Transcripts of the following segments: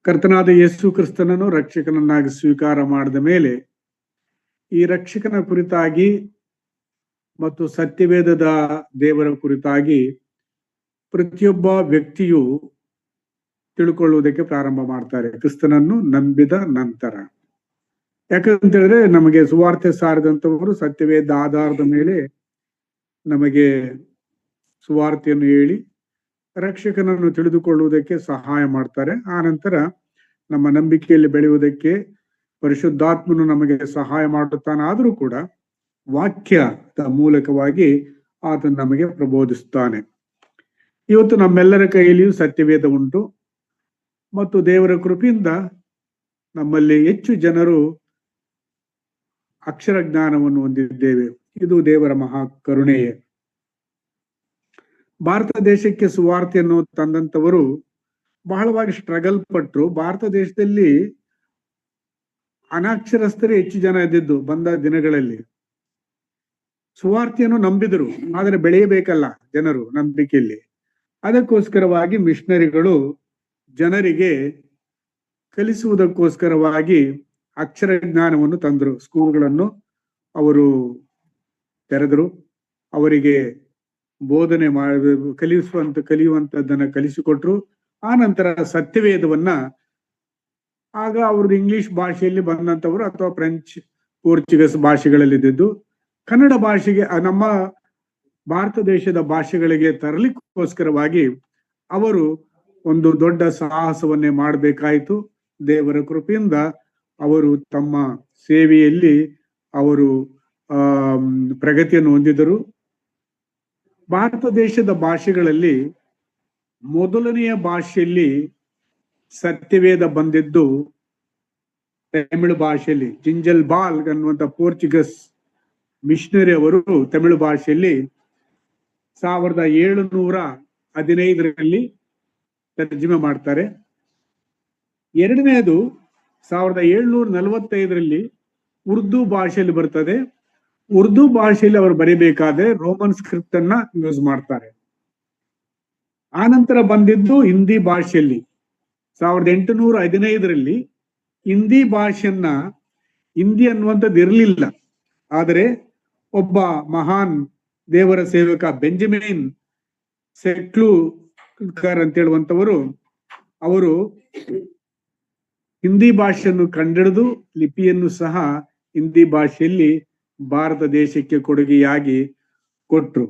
ಕರ್ತನಾದ ಯೇಸು ಕ್ರಿಸ್ತನನ್ನು ರಕ್ಷಕನನ್ನಾಗಿ ಸ್ವೀಕಾರ ಮಾಡಿದ ಮೇಲೆ ಈ ರಕ್ಷಕನ ಕುರಿತಾಗಿ ಮತ್ತು ಸತ್ಯವೇದದ ದೇವರ ಕುರಿತಾಗಿ ಪ್ರತಿಯೊಬ್ಬ ವ್ಯಕ್ತಿಯು ತಿಳ್ಕೊಳ್ಳುವುದಕ್ಕೆ ಪ್ರಾರಂಭ ಮಾಡ್ತಾರೆ, ಕ್ರಿಸ್ತನನ್ನು ನಂಬಿದ ನಂತರ. ಯಾಕಂತ ಹೇಳಿದ್ರೆ ನಮಗೆ ಸುವಾರ್ತೆ ಸಾರಿದಂತವರು ಸತ್ಯವೇದ ಆಧಾರದ ಮೇಲೆ ನಮಗೆ ಸುವಾರ್ತೆಯನ್ನು ಹೇಳಿ ರಕ್ಷಕನನ್ನು ತಿಳಿದುಕೊಳ್ಳುವುದಕ್ಕೆ ಸಹಾಯ ಮಾಡ್ತಾರೆ. ಆ ನಂತರ ನಮ್ಮ ನಂಬಿಕೆಯಲ್ಲಿ ಬೆಳೆಯುವುದಕ್ಕೆ ಪರಿಶುದ್ಧಾತ್ಮನು ನಮಗೆ ಸಹಾಯ ಮಾಡುತ್ತಾನಾದರೂ ಕೂಡ ವಾಕ್ಯದ ಮೂಲಕವಾಗಿ ಆತನು ನಮಗೆ ಪ್ರಬೋಧಿಸ್ತಾನೆ. ಇವತ್ತು ನಮ್ಮೆಲ್ಲರ ಕೈಯಲ್ಲಿಯೂ ಸತ್ಯವೇದ ಉಂಟು ಮತ್ತು ದೇವರ ಕೃಪೆಯಿಂದ ನಮ್ಮಲ್ಲಿ ಹೆಚ್ಚು ಜನರು ಅಕ್ಷರ ಜ್ಞಾನವನ್ನು ಹೊಂದಿದ್ದೇವೆ. ಇದು ದೇವರ ಮಹಾ ಕರುಣೆಯೇ. ಭಾರತ ದೇಶಕ್ಕೆ ಸುವಾರ್ತೆಯನ್ನು ತಂದಂತವರು ಬಹಳವಾಗಿ ಸ್ಟ್ರಗಲ್ ಪಟ್ಟರು. ಭಾರತ ದೇಶದಲ್ಲಿ ಅನಕ್ಷರಸ್ಥರೇ ಹೆಚ್ಚು ಜನ ಇದ್ದಿದ್ದು ಬಂದ ದಿನಗಳಲ್ಲಿ. ಸುವಾರ್ತೆಯನ್ನು ನಂಬಿದರು, ಆದರೆ ಬೆಳೆಯಬೇಕಲ್ಲ ಜನರು ನಂಬಿಕೆಯಲ್ಲಿ. ಅದಕ್ಕೋಸ್ಕರವಾಗಿ ಮಿಷನರಿಗಳು ಜನರಿಗೆ ಕಲಿಸುವುದಕ್ಕೋಸ್ಕರವಾಗಿ ಅಕ್ಷರ ಜ್ಞಾನವನ್ನು ತಂದರು. ಸ್ಕೂಲ್ಗಳನ್ನು ಅವರು ತೆರೆದರು, ಅವರಿಗೆ ಬೋಧನೆ ಕಲಿಯುವಂತದ್ದನ್ನ ಕಲಿಸಿಕೊಟ್ರು. ಆ ನಂತರ ಸತ್ಯವೇದವನ್ನ ಆಗ ಅವ್ರದ್ದು ಇಂಗ್ಲಿಷ್ ಭಾಷೆಯಲ್ಲಿ ಬಂದಂತವರು ಅಥವಾ ಫ್ರೆಂಚ್, ಪೋರ್ಚುಗೀಸ್ ಭಾಷೆಗಳಲ್ಲಿದ್ದು ಕನ್ನಡ ಭಾಷೆಗೆ, ನಮ್ಮ ಭಾರತ ದೇಶದ ಭಾಷೆಗಳಿಗೆ ತರಲಿಕ್ಕೋಸ್ಕರವಾಗಿ ಅವರು ಒಂದು ದೊಡ್ಡ ಸಾಹಸವನ್ನೇ ಮಾಡಬೇಕಾಯಿತು. ದೇವರ ಕೃಪೆಯಿಂದ ಅವರು ತಮ್ಮ ಸೇವೆಯಲ್ಲಿ ಅವರು ಪ್ರಗತಿಯನ್ನು ಹೊಂದಿದರು. ಭಾರತ ದೇಶದ ಭಾಷೆಗಳಲ್ಲಿ ಮೊದಲನೆಯ ಭಾಷೆಯಲ್ಲಿ ಸತ್ಯವೇದ ಬಂದಿದ್ದು ತಮಿಳು ಭಾಷೆಯಲ್ಲಿ. ಜಿಂಜಲ್ ಬಾಲ್ ಅನ್ನುವಂಥ ಪೋರ್ಚುಗೀಸ್ ಮಿಷನರಿ ಅವರು ತಮಿಳು ಭಾಷೆಯಲ್ಲಿ 1715 ತರ್ಜುಮೆ ಮಾಡ್ತಾರೆ. ಎರಡನೆಯದು 1745 ಉರ್ದು ಭಾಷೆಯಲ್ಲಿ ಬರ್ತದೆ. ಉರ್ದು ಭಾಷೆಯಲ್ಲಿ ಅವರು ಬರೀಬೇಕಾದ್ರೆ ರೋಮನ್ ಸ್ಕ್ರಿಪ್ಟ್ ಅನ್ನ ಯೂಸ್ ಮಾಡ್ತಾರೆ. ಆ ನಂತರ ಬಂದಿದ್ದು ಹಿಂದಿ ಭಾಷೆಯಲ್ಲಿ 1815 ಹಿಂದಿ ಭಾಷೆಯನ್ನ, ಹಿಂದಿ ಅನ್ನುವಂಥದ್ದು ಇರಲಿಲ್ಲ. ಆದರೆ ಒಬ್ಬ ಮಹಾನ್ ದೇವರ ಸೇವಕ ಬೆಂಜಮಿನ್ ಸೆಕ್ಲೂಕರ್ ಅಂತ ಹೇಳುವಂತವರು ಅವರು ಹಿಂದಿ ಭಾಷೆಯನ್ನು ಕಂಡಿಡಿದು ಲಿಪಿಯನ್ನು ಸಹ ಹಿಂದಿ ಭಾಷೆಯಲ್ಲಿ ಭಾರತ ದೇಶಕ್ಕೆ ಕೊಡುಗೆಯಾಗಿ ಕೊಟ್ರು.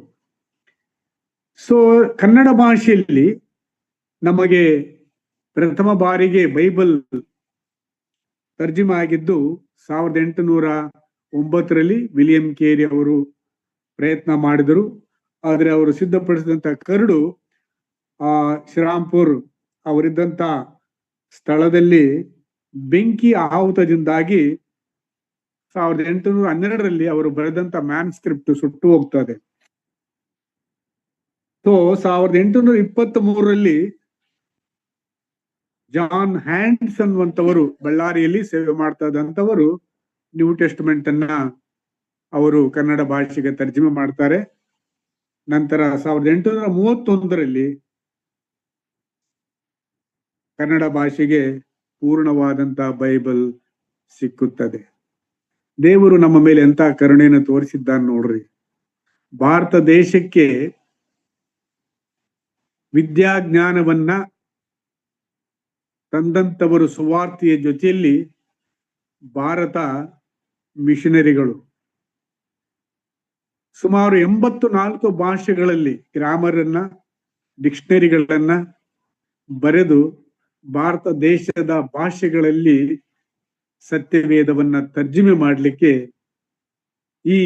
ಸೊ ಕನ್ನಡ ಭಾಷೆಯಲ್ಲಿ ನಮಗೆ ಪ್ರಥಮ ಬಾರಿಗೆ ಬೈಬಲ್ ತರ್ಜುಮೆ ಆಗಿದ್ದು 1809 ವಿಲಿಯಂ ಕೇರಿ ಅವರು ಪ್ರಯತ್ನ ಮಾಡಿದರು. ಆದರೆ ಅವರು ಸಿದ್ಧಪಡಿಸಿದಂತ ಕರಡು ಶ್ರೀರಾಮ್ಪುರ್ ಅವರಿದ್ದಂತ ಸ್ಥಳದಲ್ಲಿ ಬೆಂಕಿ ಆಹುತದಿಂದಾಗಿ 1812 ಅವರು ಬರೆದಂತ ಮ್ಯಾನ್ ಸ್ಕ್ರಿಪ್ಟ್ ಸುಟ್ಟು ಹೋಗ್ತದೆ. ಸೊ 1823 ಜಾನ್ ಹ್ಯಾಂಡ್ಸ್ ಅನ್ನುವಂಥವರು ಬಳ್ಳಾರಿಯಲ್ಲಿ ಸೇವೆ ಮಾಡ್ತಾ ಇದ್ದಂಥವರು ನ್ಯೂ ಟೆಸ್ಟ್ಮೆಂಟ್ ಅನ್ನ ಅವರು ಕನ್ನಡ ಭಾಷೆಗೆ ತರ್ಜುಮೆ ಮಾಡ್ತಾರೆ. ನಂತರ 1831 ಕನ್ನಡ ಭಾಷೆಗೆ ಪೂರ್ಣವಾದಂತ ಬೈಬಲ್ ಸಿಕ್ಕುತ್ತದೆ. ದೇವರು ನಮ್ಮ ಮೇಲೆ ಎಂತ ಕರುಣೆಯನ್ನು ತೋರಿಸಿದ್ದಾನೆ ನೋಡ್ರಿ. ಭಾರತ ದೇಶಕ್ಕೆ ವಿದ್ಯಾಜ್ಞಾನವನ್ನ ತಂದಂತವರು ಸುವಾರ್ತೆಯ ಜೊತೆಯಲ್ಲಿ ಭಾರತ ಮಿಷನರಿಗಳು. ಸುಮಾರು 84 ಭಾಷೆಗಳಲ್ಲಿ ಗ್ರಾಮರ್ ಅನ್ನ, ಡಿಕ್ಷನರಿಗಳನ್ನ ಬರೆದು ಭಾರತ ದೇಶದ ಭಾಷೆಗಳಲ್ಲಿ ಸತ್ಯವೇದವನ್ನ ತರ್ಜುಮೆ ಮಾಡಲಿಕ್ಕೆ ಈ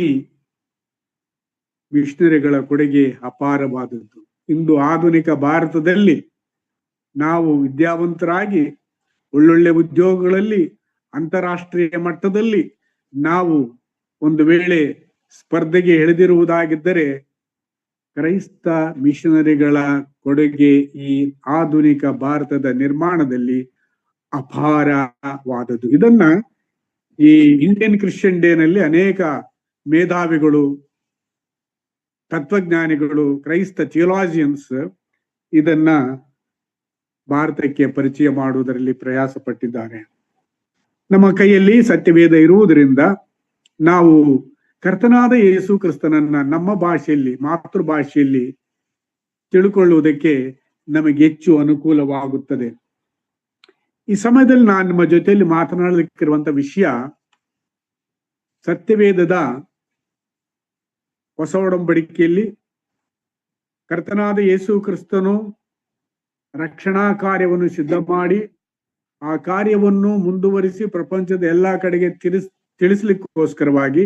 ಮಿಷನರಿಗಳ ಕೊಡುಗೆ ಅಪಾರವಾದದ್ದು. ಇಂದು ಆಧುನಿಕ ಭಾರತದಲ್ಲಿ ನಾವು ವಿದ್ಯಾವಂತರಾಗಿ ಒಳ್ಳೊಳ್ಳೆ ಉದ್ಯೋಗಗಳಲ್ಲಿ, ಅಂತಾರಾಷ್ಟ್ರೀಯ ಮಟ್ಟದಲ್ಲಿ ನಾವು ಒಂದು ವೇಳೆ ಸ್ಪರ್ಧೆಗೆ ಎಳೆದಿರುವುದಾಗಿದ್ದರೆ ಕ್ರೈಸ್ತ ಮಿಷನರಿಗಳ ಕೊಡುಗೆ ಈ ಆಧುನಿಕ ಭಾರತದ ನಿರ್ಮಾಣದಲ್ಲಿ ಅಪಾರವಾದದ್ದು. ಇದನ್ನ ಈ ಇಂಡಿಯನ್ ಕ್ರಿಶ್ಚಿಯನ್ ಡೇನಲ್ಲಿ ಅನೇಕ ಮೇಧಾವಿಗಳು, ತತ್ವಜ್ಞಾನಿಗಳು, ಕ್ರೈಸ್ತ ಥಿಯೋಲಾಜಿಯನ್ಸ್ ಇದನ್ನ ಭಾರತಕ್ಕೆ ಪರಿಚಯ ಮಾಡುವುದರಲ್ಲಿ ಪ್ರಯಾಸ ಪಟ್ಟಿದ್ದಾರೆ. ನಮ್ಮ ಕೈಯಲ್ಲಿ ಸತ್ಯವೇದ ಇರುವುದರಿಂದ ನಾವು ಕರ್ತನಾದ ಯೇಸು ಕ್ರಿಸ್ತನನ್ನ ನಮ್ಮ ಭಾಷೆಯಲ್ಲಿ, ಮಾತೃಭಾಷೆಯಲ್ಲಿ ತಿಳ್ಕೊಳ್ಳುವುದಕ್ಕೆ ನಮಗೆ ಹೆಚ್ಚು ಅನುಕೂಲವಾಗುತ್ತದೆ. ಈ ಸಮಯದಲ್ಲಿ ನಾನು ನಿಮ್ಮ ಜೊತೆಯಲ್ಲಿ ಮಾತನಾಡಲಿಕ್ಕಿರುವಂತ ವಿಷಯ ಸತ್ಯವೇದದ ಹೊಸ ಒಡಂಬಡಿಕೆಯಲ್ಲಿ ಕರ್ತನಾದ ಯೇಸು ಕ್ರಿಸ್ತನು ರಕ್ಷಣಾ ಕಾರ್ಯವನ್ನು ಸಿದ್ಧ ಮಾಡಿ ಆ ಕಾರ್ಯವನ್ನು ಮುಂದುವರಿಸಿ ಪ್ರಪಂಚದ ಎಲ್ಲಾ ಕಡೆಗೆ ತಿಳಿಸ್ಲಿಕ್ಕೋಸ್ಕರವಾಗಿ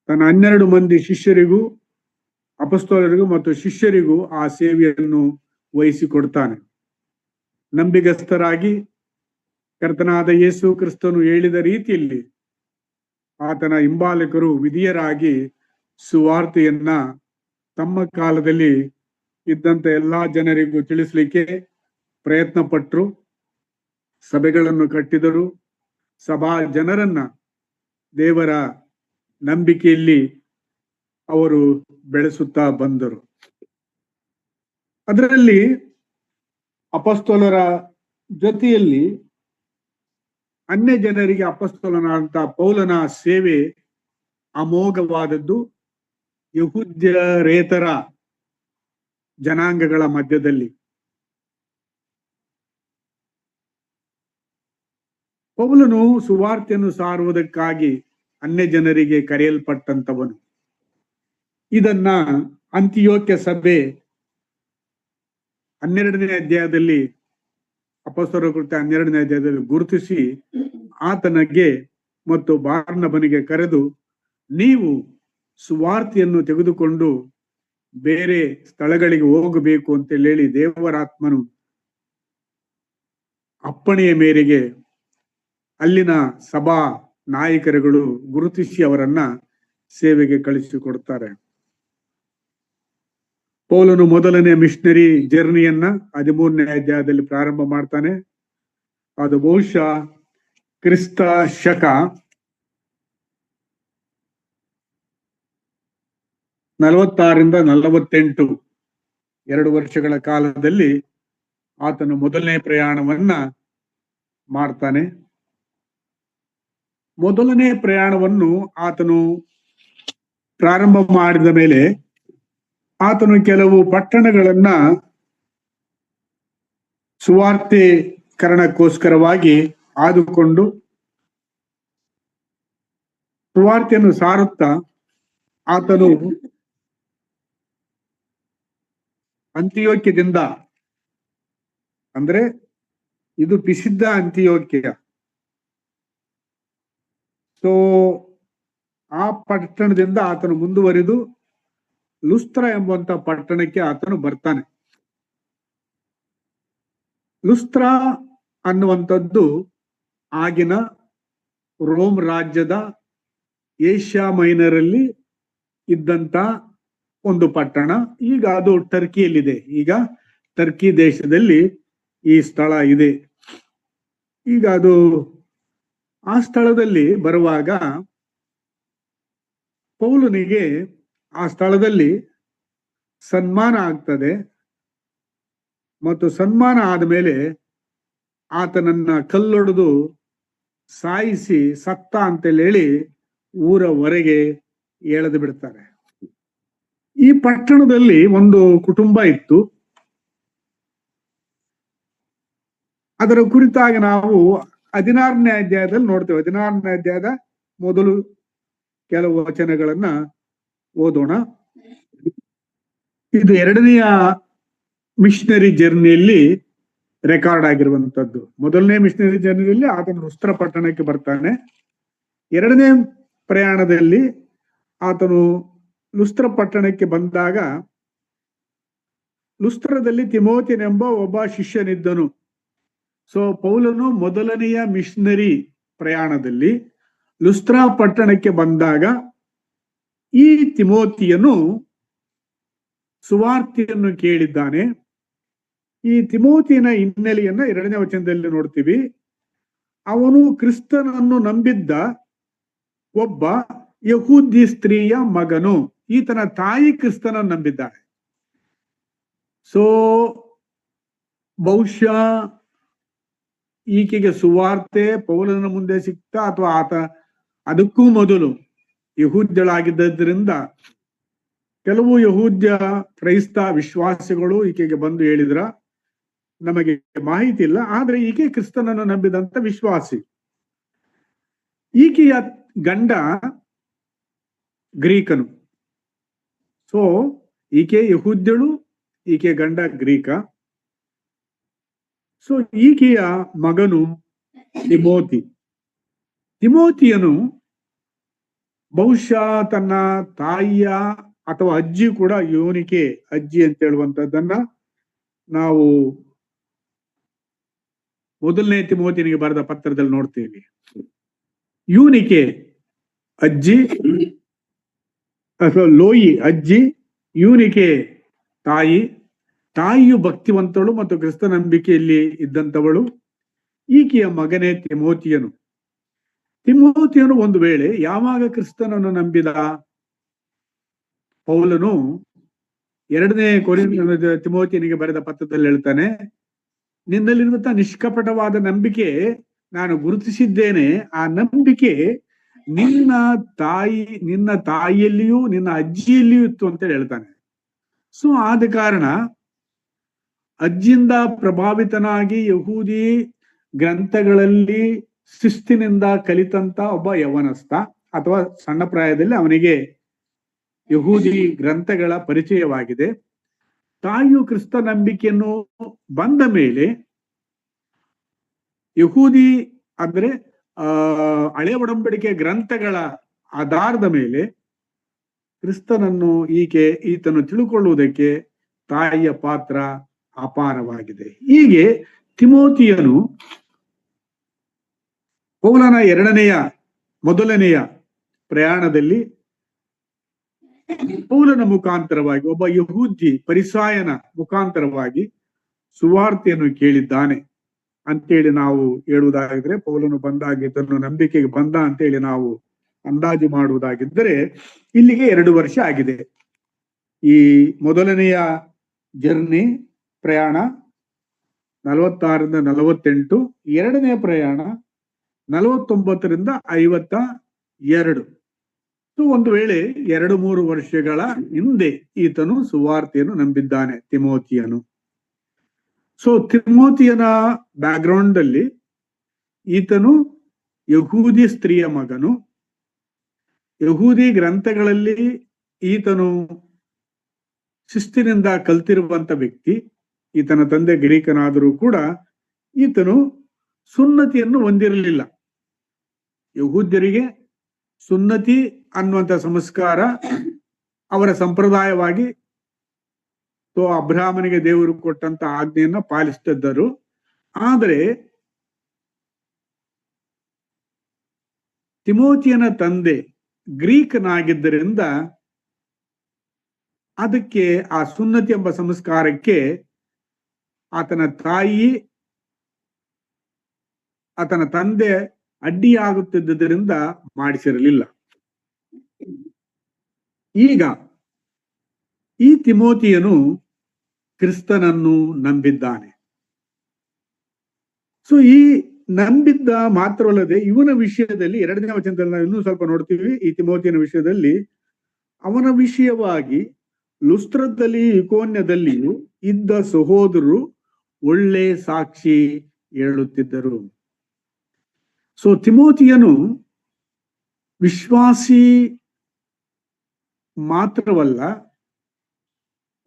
ತನ್ನ 12 ಮಂದಿ ಶಿಷ್ಯರಿಗೂ, ಅಪೊಸ್ತಲರಿಗೂ ಮತ್ತು ಶಿಷ್ಯರಿಗೂ ಆ ಸೇವೆಯನ್ನು ವಹಿಸಿಕೊಡ್ತಾನೆ. ನಂಬಿಗಸ್ತರಾಗಿ ಕರ್ತನಾದ ಯೇಸು ಕ್ರಿಸ್ತನು ಹೇಳಿದ ರೀತಿಯಲ್ಲಿ ಆತನ ಹಿಂಬಾಲಕರು ವಿಧಿಯರಾಗಿ ಸುವಾರ್ತೆಯನ್ನ ತಮ್ಮ ಕಾಲದಲ್ಲಿ ಇದ್ದಂತ ಎಲ್ಲಾ ಜನರಿಗೂ ತಿಳಿಸ್ಲಿಕ್ಕೆ ಪ್ರಯತ್ನ ಪಟ್ಟರು. ಸಭೆಗಳನ್ನು ಕಟ್ಟಿದರು. ಸಭಾ ಜನರನ್ನ ದೇವರ ನಂಬಿಕೆಯಲ್ಲಿ ಅವರು ಬೆಳೆಸುತ್ತಾ ಬಂದರು. ಅದರಲ್ಲಿ ಅಪೊಸ್ತಲರ ಜೊತೆಯಲ್ಲಿ ಅನ್ಯ ಜನರಿಗೆ ಅಪೊಸ್ತಲನಾದಂತ ಪೌಲನ ಸೇವೆ ಅಮೋಘವಾದದ್ದು. ಯಹೂದ್ಯರೇತರ ಜನಾಂಗಗಳ ಮಧ್ಯದಲ್ಲಿ ಪೌಲನು ಸುವಾರ್ತೆಯನ್ನು ಸಾರುವುದಕ್ಕಾಗಿ ಅನ್ಯ ಜನರಿಗೆ ಕರೆಯಲ್ಪಟ್ಟಂತವನು. ಇದನ್ನ ಅಂತಿಯೋಕ್ಯ ಸಭೆ 12ನೇ ಅಧ್ಯಾಯದಲ್ಲಿ, ಅಪೊಸ್ತಲರ ಕೃತ್ಯ 12ನೇ ಅಧ್ಯಾಯದಲ್ಲಿ ಗುರುತಿಸಿ ಆತನಿಗೆ ಮತ್ತು ಬಾರ್ನಬನಿಗೆ ಕರೆದು, ನೀವು ಸುವಾರ್ತೆಯನ್ನು ತೆಗೆದುಕೊಂಡು ಬೇರೆ ಸ್ಥಳಗಳಿಗೆ ಹೋಗಬೇಕು ಅಂತ ಹೇಳಿ ದೇವರಾತ್ಮನು ಅಪ್ಪಣೆಯ ಮೇರೆಗೆ ಅಲ್ಲಿನ ಸಭಾ ನಾಯಕರುಗಳು ಗುರುತಿಸಿ ಅವರನ್ನ ಸೇವೆಗೆ ಕಳಿಸಿಕೊಡ್ತಾರೆ. ಪೌಲನು ಮೊದಲನೇ ಮಿಷನರಿ ಜರ್ನಿಯನ್ನ 13ನೇ ಅಧ್ಯಾಯದಲ್ಲಿ ಪ್ರಾರಂಭ ಮಾಡ್ತಾನೆ. ಅದು ಬಹುಶಃ ಕ್ರಿಸ್ತ ಶಕ 46ರಿಂದ 48 2 ವರ್ಷಗಳ ಕಾಲದಲ್ಲಿ ಆತನು ಮೊದಲನೇ ಪ್ರಯಾಣವನ್ನ ಮಾಡ್ತಾನೆ. ಮೊದಲನೇ ಪ್ರಯಾಣವನ್ನು ಆತನು ಪ್ರಾರಂಭ ಮಾಡಿದ ಮೇಲೆ ಆತನು ಕೆಲವು ಪಟ್ಟಣಗಳನ್ನ ಸುವಾರ್ತೆಕರಣಕ್ಕೋಸ್ಕರವಾಗಿ ಆದುಕೊಂಡು ಸುವಾರ್ತೆಯನ್ನು ಸಾರುತ್ತಾ ಆತನು ಅಂತಿಯೋಕ್ಯದಿಂದ, ಅಂದ್ರೆ ಇದು ಪಿಸಿದ್ದ ಅಂತಿಯೋಕ್ಯ, ಸೊ ಆ ಪಟ್ಟಣದಿಂದ ಆತನು ಮುಂದುವರಿದು ಲುಸ್ತ್ರ ಎಂಬಂತ ಪಟ್ಟಣಕ್ಕೆ ಆತನು ಬರ್ತಾನೆ. ಲುಸ್ತ್ರ ಅನ್ನುವಂಥದ್ದು ಆಗಿನ ರೋಮ್ ರಾಜ್ಯದ ಏಷ್ಯಾ ಮೈನರಲ್ಲಿ ಇದ್ದಂತ ಒಂದು ಪಟ್ಟಣ. ಈಗ ಅದು ಟರ್ಕಿಯಲ್ಲಿದೆ. ಈಗ ಟರ್ಕಿ ದೇಶದಲ್ಲಿ ಈ ಸ್ಥಳ ಇದೆ. ಈಗ ಅದು ಆ ಸ್ಥಳದಲ್ಲಿ ಬರುವಾಗ ಪೌಲನಿಗೆ ಆ ಸ್ಥಳದಲ್ಲಿ ಸನ್ಮಾನ ಆಗ್ತದೆ. ಮತ್ತು ಸನ್ಮಾನ ಆದಮೇಲೆ ಆತನನ್ನ ಕಲ್ಲೊಡೆದು ಸಾಯಿಸಿ ಸತ್ತ ಅಂತೇಳಿ ಹೇಳಿ ಊರ ಹೊರಗೆ ಎಳೆದು ಬಿಡ್ತಾರೆ. ಈ ಪಟ್ಟಣದಲ್ಲಿ ಒಂದು ಕುಟುಂಬ ಇತ್ತು. ಅದರ ಕುರಿತಾಗಿ ನಾವು 16ನೇ ಅಧ್ಯಾಯದಲ್ಲಿ ನೋಡ್ತೇವೆ. 16ನೇ ಅಧ್ಯಾಯದ ಮೊದಲು ಕೆಲವು ವಚನಗಳನ್ನ ಓದೋಣ. ಇದು 2ನೆಯ ಮಿಷನರಿ ಜರ್ನಿಯಲ್ಲಿ ರೆಕಾರ್ಡ್ ಆಗಿರುವಂತದ್ದು. ಮೊದಲನೇ ಮಿಷನರಿ ಜರ್ನಿಯಲ್ಲಿ ಆತನು ಲುಸ್ತ್ರ ಪಟ್ಟಣಕ್ಕೆ ಬರ್ತಾನೆ. 2ನೇ ಪ್ರಯಾಣದಲ್ಲಿ ಆತನು ಲುಸ್ತ್ರ ಪಟ್ಟಣಕ್ಕೆ ಬಂದಾಗ ಲುಸ್ತ್ರದಲ್ಲಿ ತಿಮೋತಿನೆಂಬ ಒಬ್ಬ ಶಿಷ್ಯನಿದ್ದನು. ಸೊ ಪೌಲನು ಮೊದಲನೆಯ ಮಿಷನರಿ ಪ್ರಯಾಣದಲ್ಲಿ ಲುಸ್ತ್ರ ಪಟ್ಟಣಕ್ಕೆ ಬಂದಾಗ ಈ ತಿಮೋತಿಯನು ಸುವಾರ್ತೆಯನ್ನು ಕೇಳಿದ್ದಾನೆ. ಈ ತಿಮೋತಿಯನ ಹಿನ್ನೆಲೆಯನ್ನ 2ನೇ ವಚನದಲ್ಲಿ ನೋಡ್ತೀವಿ. ಅವನು ಕ್ರಿಸ್ತನನ್ನು ನಂಬಿದ್ದ ಒಬ್ಬ ಯಹೂದಿ ಸ್ತ್ರೀಯ ಮಗನು. ಈತನ ತಾಯಿ ಕ್ರಿಸ್ತನನ್ನು ನಂಬಿದ್ದಾಳೆ. ಸೊ ಬಹುಶಃ ಈಕೆಗೆ ಸುವಾರ್ತೆ ಪೌಲನ ಮುಂದೆ ಸಿಕ್ತಾ ಅಥವಾ ಆತ ಅದಕ್ಕೂ ಮೊದಲು ಯಹೂದ್ಯಳಾಗಿದ್ದರಿಂದ ಕೆಲವು ಯಹೂದ್ಯ ಕ್ರೈಸ್ತ ವಿಶ್ವಾಸಿಗಳು ಈಕೆಗೆ ಬಂದು ಹೇಳಿದ್ರ ನಮಗೆ ಮಾಹಿತಿ ಇಲ್ಲ. ಆದ್ರೆ ಈಕೆ ಕ್ರಿಸ್ತನನ್ನು ನಂಬಿದಂತ ವಿಶ್ವಾಸಿ. ಈಕೆಯ ಗಂಡ ಗ್ರೀಕನು. ಸೊ ಈಕೆ ಯಹೂದ್ಯಳು, ಈಕೆ ಗಂಡ ಗ್ರೀಕ. ಸೊ ಈಕೆಯ ಮಗನು ತಿಮೋತಿಯನು ಬಹುಶಃ ತನ್ನ ತಾಯಿಯ ಅಥವಾ ಅಜ್ಜಿ ಕೂಡ ಯೂನಿಕೆ ಅಜ್ಜಿ ಅಂತ ಹೇಳುವಂತದ್ದನ್ನ ನಾವು ಮೊದಲನೇ ತಿಮೋತಿಯನಿಗೆ ಬರೆದ ಪತ್ರದಲ್ಲಿ ನೋಡ್ತೀವಿ. ಯೂನಿಕೆ ಅಜ್ಜಿ ಅಥವಾ ಲೋಯಿ ಅಜ್ಜಿ, ಯೂನಿಕೆ ತಾಯಿಯು ಭಕ್ತಿವಂತಳು ಮತ್ತು ಕ್ರಿಸ್ತ ನಂಬಿಕೆಯಲ್ಲಿ ಇದ್ದಂಥವಳು. ಈಕೆಯ ಮಗನೇ ತಿಮೋತಿಯನು ಒಂದು ವೇಳೆ ಯಾವಾಗ ಕ್ರಿಸ್ತನನ್ನು ನಂಬಿದ? ಪೌಲನು 2ನೇ ತಿಮೋತಿಯನಿಗೆ ಬರೆದ ಪತ್ರದಲ್ಲಿ ಹೇಳ್ತಾನೆ, ನಿನ್ನಲ್ಲಿರುವಂತಹ ನಿಷ್ಕಪಟವಾದ ನಂಬಿಕೆ ನಾನು ಗುರುತಿಸಿದ್ದೇನೆ. ಆ ನಂಬಿಕೆ ನಿನ್ನ ತಾಯಿಯಲ್ಲಿಯೂ ನಿನ್ನ ಅಜ್ಜಿಯಲ್ಲಿಯೂ ಇತ್ತು ಅಂತ ಹೇಳ್ತಾನೆ. ಸೊ ಆದ ಕಾರಣ ಅಜ್ಜಿಯಿಂದ ಪ್ರಭಾವಿತನಾಗಿ ಯಹೂದಿ ಗ್ರಂಥಗಳಲ್ಲಿ ಶಿಸ್ತಿನಿಂದ ಕಲಿತಂತ ಒಬ್ಬ ಯವನಸ್ಥ ಅಥವಾ ಸಣ್ಣ ಪ್ರಾಯದಲ್ಲಿ ಅವನಿಗೆ ಯಹೂದಿ ಗ್ರಂಥಗಳ ಪರಿಚಯವಾಗಿದೆ. ತಾಯಿಯು ಕ್ರಿಸ್ತ ನಂಬಿಕೆಯನ್ನು ಬಂದ ಮೇಲೆ ಯಹೂದಿ ಅಂದ್ರೆ ಹಳೆ ಒಡಂಬಡಿಕೆ ಗ್ರಂಥಗಳ ಆಧಾರದ ಮೇಲೆ ಕ್ರಿಸ್ತನನ್ನು ಈತನು ತಿಳ್ಕೊಳ್ಳುವುದಕ್ಕೆ ತಾಯಿಯ ಪಾತ್ರ ಅಪಾರವಾಗಿದೆ. ಹೀಗೆ ತಿಮೋತಿಯನು ಪೌಲನ ಮೊದಲನೆಯ ಪ್ರಯಾಣದಲ್ಲಿ ಪೌಲನ ಮುಖಾಂತರವಾಗಿ ಒಬ್ಬ ಯಹೂದಿ ಪರಿಸಾಯನ ಮುಖಾಂತರವಾಗಿ ಸುವಾರ್ತೆಯನ್ನು ಕೇಳಿದ್ದಾನೆ ಅಂತೇಳಿ ನಾವು ಹೇಳುವುದಾಗಿದ್ರೆ, ಪೌಲನು ಬಂದಾಗ ಇದನ್ನು ನಂಬಿಕೆಗೆ ಬಂದ ಅಂತೇಳಿ ನಾವು ಅಂದಾಜು ಮಾಡುವುದಾಗಿದ್ದರೆ ಇಲ್ಲಿಗೆ 2 ವರ್ಷ ಆಗಿದೆ. ಈ ಮೊದಲನೆಯ ಜರ್ನಿ ಪ್ರಯಾಣ 46ರಿಂದ 48, 2ನೇ ಪ್ರಯಾಣ 49ರಿಂದ 52. ಒಂದು ವೇಳೆ 2-3 ವರ್ಷಗಳ ಹಿಂದೆ ಈತನು ಸುವಾರ್ತೆಯನ್ನು ನಂಬಿದ್ದಾನೆ ತಿಮೋತಿಯನು. ಸೊ ತಿಮೋತಿಯನ ಬ್ಯಾಕ್ಗ್ರೌಂಡ್ ಅಲ್ಲಿ ಈತನು ಯಹೂದಿ ಸ್ತ್ರೀಯ ಮಗನು. ಯಹೂದಿ ಗ್ರಂಥಗಳಲ್ಲಿ ಈತನು ಶಿಸ್ತಿನಿಂದ ಕಲ್ತಿರುವಂತ ವ್ಯಕ್ತಿ. ಈತನ ತಂದೆ ಗ್ರೀಕನಾದರೂ ಕೂಡ ಈತನು ಸುನ್ನತಿಯನ್ನು ಹೊಂದಿರಲಿಲ್ಲ. ಯಹೂದ್ಯರಿಗೆ ಸುನ್ನತಿ ಅನ್ನುವಂಥ ಸಂಸ್ಕಾರ ಅವರ ಸಂಪ್ರದಾಯವಾಗಿ ಅಬ್ರಹಾಮನಿಗೆ ದೇವರು ಕೊಟ್ಟಂತ ಆಜ್ಞೆಯನ್ನ ಪಾಲಿಸ್ತಿದ್ದರು. ಆದರೆ ತಿಮೋತಿಯನ ತಂದೆ ಗ್ರೀಕನಾಗಿದ್ದರಿಂದ ಅದಕ್ಕೆ ಆ ಸುನ್ನತಿ ಎಂಬ ಸಂಸ್ಕಾರಕ್ಕೆ ಆತನ ತಾಯಿ ಆತನ ತಂದೆ ಅಡ್ಡಿಯಾಗುತ್ತಿದ್ದರಿಂದ ಮಾಡಿಸಿರಲಿಲ್ಲ. ಈಗ ಈ ತಿಮೋತಿಯನು ಕ್ರಿಸ್ತನನ್ನು ನಂಬಿದ್ದಾನೆ. ಸೊ ಈ ನಂಬಿದ್ದ ಮಾತ್ರವಲ್ಲದೆ ಇವನ ವಿಷಯದಲ್ಲಿ 2ನೇ ವಚನದಲ್ಲಿ ನಾವು ಇನ್ನೂ ಸ್ವಲ್ಪ ನೋಡ್ತೀವಿ. ಈ ತಿಮೋತಿಯನ ವಿಷಯದಲ್ಲಿ ಅವನ ವಿಷಯವಾಗಿ ಲುಸ್ತ್ರದಲ್ಲಿ ಇಕೋನ್ಯದಲ್ಲಿಯೂ ಇದ್ದ ಸಹೋದರರು ಒಳ್ಳೆ ಸಾಕ್ಷಿ ಹೇಳುತ್ತಿದ್ದರು. ಸೊ ತಿಮೋತಿಯನು ವಿಶ್ವಾಸಿ ಮಾತ್ರವಲ್ಲ,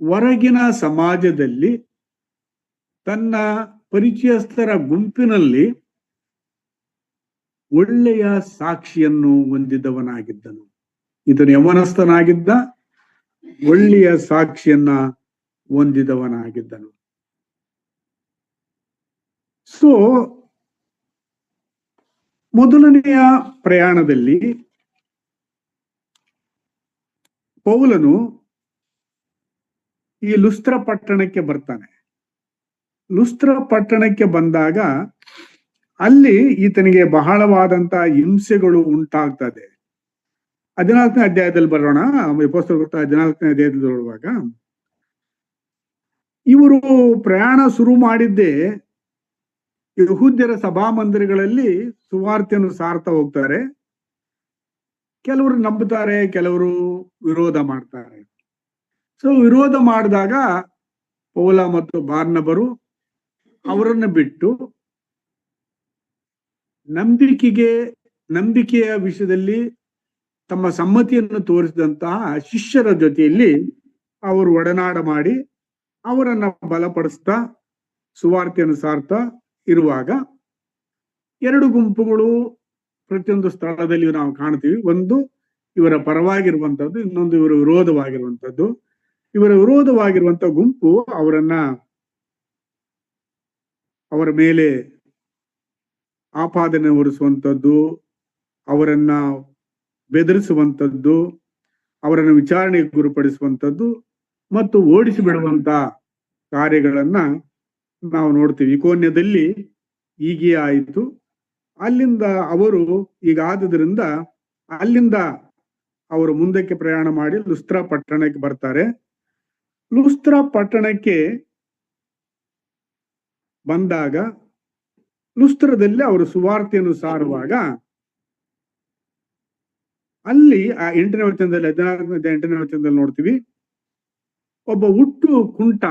ಹೊರಗಿನ ಸಮಾಜದಲ್ಲಿ ತನ್ನ ಪರಿಚಯಸ್ಥರ ಗುಂಪಿನಲ್ಲಿ ಒಳ್ಳೆಯ ಸಾಕ್ಷಿಯನ್ನು ಹೊಂದಿದವನಾಗಿದ್ದನು. ಇದನ್ನು ಯವನಸ್ಥನಾಗಿದ್ದ, ಒಳ್ಳೆಯ ಸಾಕ್ಷಿಯನ್ನ ಹೊಂದಿದವನಾಗಿದ್ದನು. ಸೊ ಮೊದಲನೆಯ ಪ್ರಯಾಣದಲ್ಲಿ ಪೌಲನು ಈ ಲುಸ್ತ್ರ ಪಟ್ಟಣಕ್ಕೆ ಬರ್ತಾನೆ. ಲುಸ್ತ್ರ ಪಟ್ಟಣಕ್ಕೆ ಬಂದಾಗ ಅಲ್ಲಿ ಈತನಿಗೆ ಬಹಳವಾದಂತಹ ಹಿಂಸೆಗಳು ಉಂಟಾಗ್ತದೆ. 14ನೇ ಅಧ್ಯಾಯದಲ್ಲಿ ಬರೋಣ. ಅಪೊಸ್ತಲರ ಕೃತ್ಯ 14ನೇ ಅಧ್ಯಾಯದಲ್ಲಿ ನೋಡುವಾಗ ಇವರು ಪ್ರಯಾಣ ಶುರು ಮಾಡಿದ್ದೇ ಯಹೂದ್ಯರ ಸಭಾಮಂದಿರಗಳಲ್ಲಿ ಸುವಾರ್ತೆಯನ್ನು ಸಾರ್ತಾ ಹೋಗ್ತಾರೆ. ಕೆಲವರು ನಂಬುತ್ತಾರೆ, ಕೆಲವರು ವಿರೋಧ ಮಾಡ್ತಾರೆ. ಸೊ ವಿರೋಧ ಮಾಡಿದಾಗ ಪೌಲ ಮತ್ತು ಬಾರ್ನಬರು ಅವರನ್ನು ಬಿಟ್ಟು ನಂಬಿಕೆಯ ವಿಷಯದಲ್ಲಿ ತಮ್ಮ ಸಮ್ಮತಿಯನ್ನು ತೋರಿಸಿದಂತಹ ಶಿಷ್ಯರ ಜೊತೆಯಲ್ಲಿ ಅವರು ಒಡನಾಡ ಮಾಡಿ ಅವರನ್ನ ಬಲಪಡಿಸ್ತಾ ಸುವಾರ್ತೆಯನ್ನು ಸಾರ್ತಾ ಇರುವಾಗ ಎರಡು ಗುಂಪುಗಳು ಪ್ರತಿಯೊಂದು ಸ್ಥಳದಲ್ಲಿ ನಾವು ಕಾಣ್ತೀವಿ. ಒಂದು ಇವರ ಪರವಾಗಿರುವಂತದ್ದು, ಇನ್ನೊಂದು ಇವರ ವಿರೋಧವಾಗಿರುವಂತದ್ದು. ಇವರ ವಿರೋಧವಾಗಿರುವಂತ ಗುಂಪು ಅವರ ಮೇಲೆ ಆಪಾದನೆ ಹೊರಿಸುವಂಥದ್ದು, ಅವರನ್ನ ಬೆದರಿಸುವಂಥದ್ದು, ಅವರನ್ನು ವಿಚಾರಣೆಗೆ ಗುರುಪಡಿಸುವಂಥದ್ದು ಮತ್ತು ಓಡಿಸಿ ಬಿಡುವಂತ ಕಾರ್ಯಗಳನ್ನ ನಾವು ನೋಡ್ತೀವಿ. ಇಕೋನ್ಯದಲ್ಲಿ ಹೀಗೆ ಆಯಿತು. ಅಲ್ಲಿಂದ ಅವರು ಈಗಾದ್ದರಿಂದ ಅಲ್ಲಿಂದ ಅವರು ಮುಂದಕ್ಕೆ ಪ್ರಯಾಣ ಮಾಡಿ ಲುಸ್ತ್ರ ಪಟ್ಟಣಕ್ಕೆ ಬರ್ತಾರೆ. ಲುಸ್ತ್ರ ಪಟ್ಟಣಕ್ಕೆ ಬಂದಾಗ ಲುಸ್ತ್ರದಲ್ಲಿ ಅವರು ಸುವಾರ್ತೆಯನ್ನು ಸಾರುವಾಗ ಅಲ್ಲಿ ಆ 8ನೇ ವಚನದಲ್ಲಿ 14ನೇ 8ನೇ ವಚನದಲ್ಲಿ ನೋಡ್ತೀವಿ, ಒಬ್ಬ ಹುಟ್ಟು ಕುಂಟ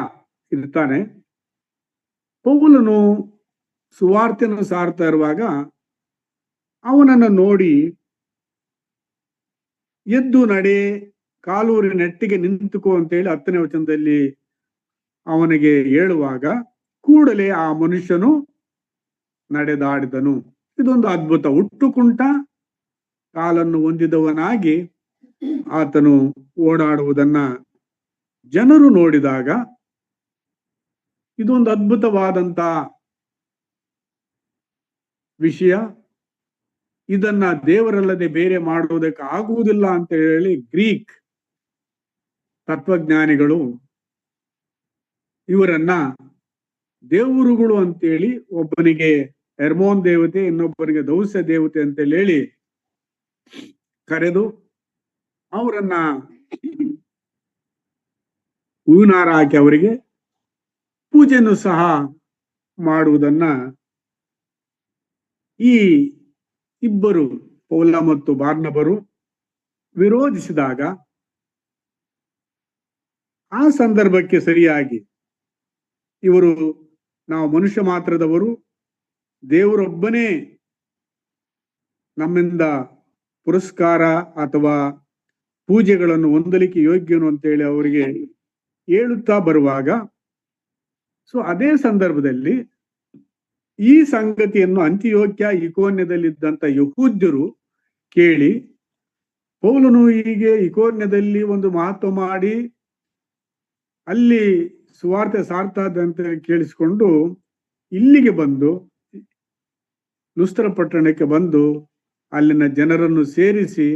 ಇರ್ತಾನೆ. ಪೌಲನು ಸುವಾರ್ತೆಯನ್ನು ಸಾರ್ತಾ ಇರುವಾಗ ಅವನನ್ನು ನೋಡಿ ಎದ್ದು ನಡೆ, ಕಾಲೂರಿ ನೆಟ್ಟಿಗೆ ನಿಂತುಕೋ ಅಂತೇಳಿ 10ನೇ ವಚನದಲ್ಲಿ ಅವನಿಗೆ ಹೇಳುವಾಗ ಕೂಡಲೇ ಆ ಮನುಷ್ಯನು ನಡೆದಾಡಿದನು. ಇದೊಂದು ಅದ್ಭುತ. ಹುಟ್ಟು ಕುಂಟ, ಕಾಲನ್ನು ಹೊಂದಿದವನಾಗಿ ಆತನು ಓಡಾಡುವುದನ್ನ ಜನರು ನೋಡಿದಾಗ ಇದೊಂದು ಅದ್ಭುತವಾದಂತ ವಿಷಯ. ಇದನ್ನ ದೇವರಲ್ಲದೆ ಬೇರೆ ಮಾಡುವುದಕ್ಕೆ ಆಗುವುದಿಲ್ಲ ಅಂತ ಹೇಳಿ ಗ್ರೀಕ್ ತತ್ವಜ್ಞಾನಿಗಳು ಇವರನ್ನ ದೇವರುಗಳು ಅಂತೇಳಿ, ಒಬ್ಬನಿಗೆ ಹೆರ್ಮೋನ್ ದೇವತೆ, ಇನ್ನೊಬ್ಬನಿಗೆ ದೌಸ್ಯ ದೇವತೆ ಅಂತೇಳಿ ಹೇಳಿ ಕರೆದು ಅವರನ್ನ ಹೂವಿನಾರ ಹಾಕಿ ಅವರಿಗೆ ಪೂಜೆಯನ್ನು ಸಹ ಮಾಡುವುದನ್ನ ಈ ಇಬ್ಬರು ಪೌಲ ಮತ್ತು ಬಾರ್ನಬರು ವಿರೋಧಿಸಿದಾಗ ಆ ಸಂದರ್ಭಕ್ಕೆ ಸರಿಯಾಗಿ ಇವರು ನಾವು ಮನುಷ್ಯ ಮಾತ್ರದವರು, ದೇವರೊಬ್ಬನೇ ನಮ್ಮಿಂದ ಪುರಸ್ಕಾರ ಅಥವಾ ಪೂಜೆಗಳನ್ನು ಹೊಂದಲಿಕ್ಕೆ ಯೋಗ್ಯನು ಅಂತೇಳಿ ಅವರಿಗೆ ಹೇಳುತ್ತಾ ಬರುವಾಗ, ಸೊ ಅದೇ ಸಂದರ್ಭದಲ್ಲಿ ಈ ಸಂಗತಿಯನ್ನು ಅಂತಿಯೋಕ್ಯ ಇಕೋನ್ಯದಲ್ಲಿದ್ದಂತ ಯಹೂದ್ಯರು ಕೇಳಿ, ಪೌಲನು ಹೀಗೆ ಇಕೋನ್ಯದಲ್ಲಿ ಒಂದು ಮಹತ್ವ ಮಾಡಿ ಅಲ್ಲಿ ಸುವಾರ್ತೆ ಸಾರ್ತಾದಂತ ಕೇಳಿಸಿಕೊಂಡು ಇಲ್ಲಿಗೆ ಬಂದು ಲುಸ್ತ್ರ ಪಟ್ಟಣಕ್ಕೆ ಬಂದು ಅಲ್ಲಿನ ಜನರನ್ನು ಸೇರಿಸಿ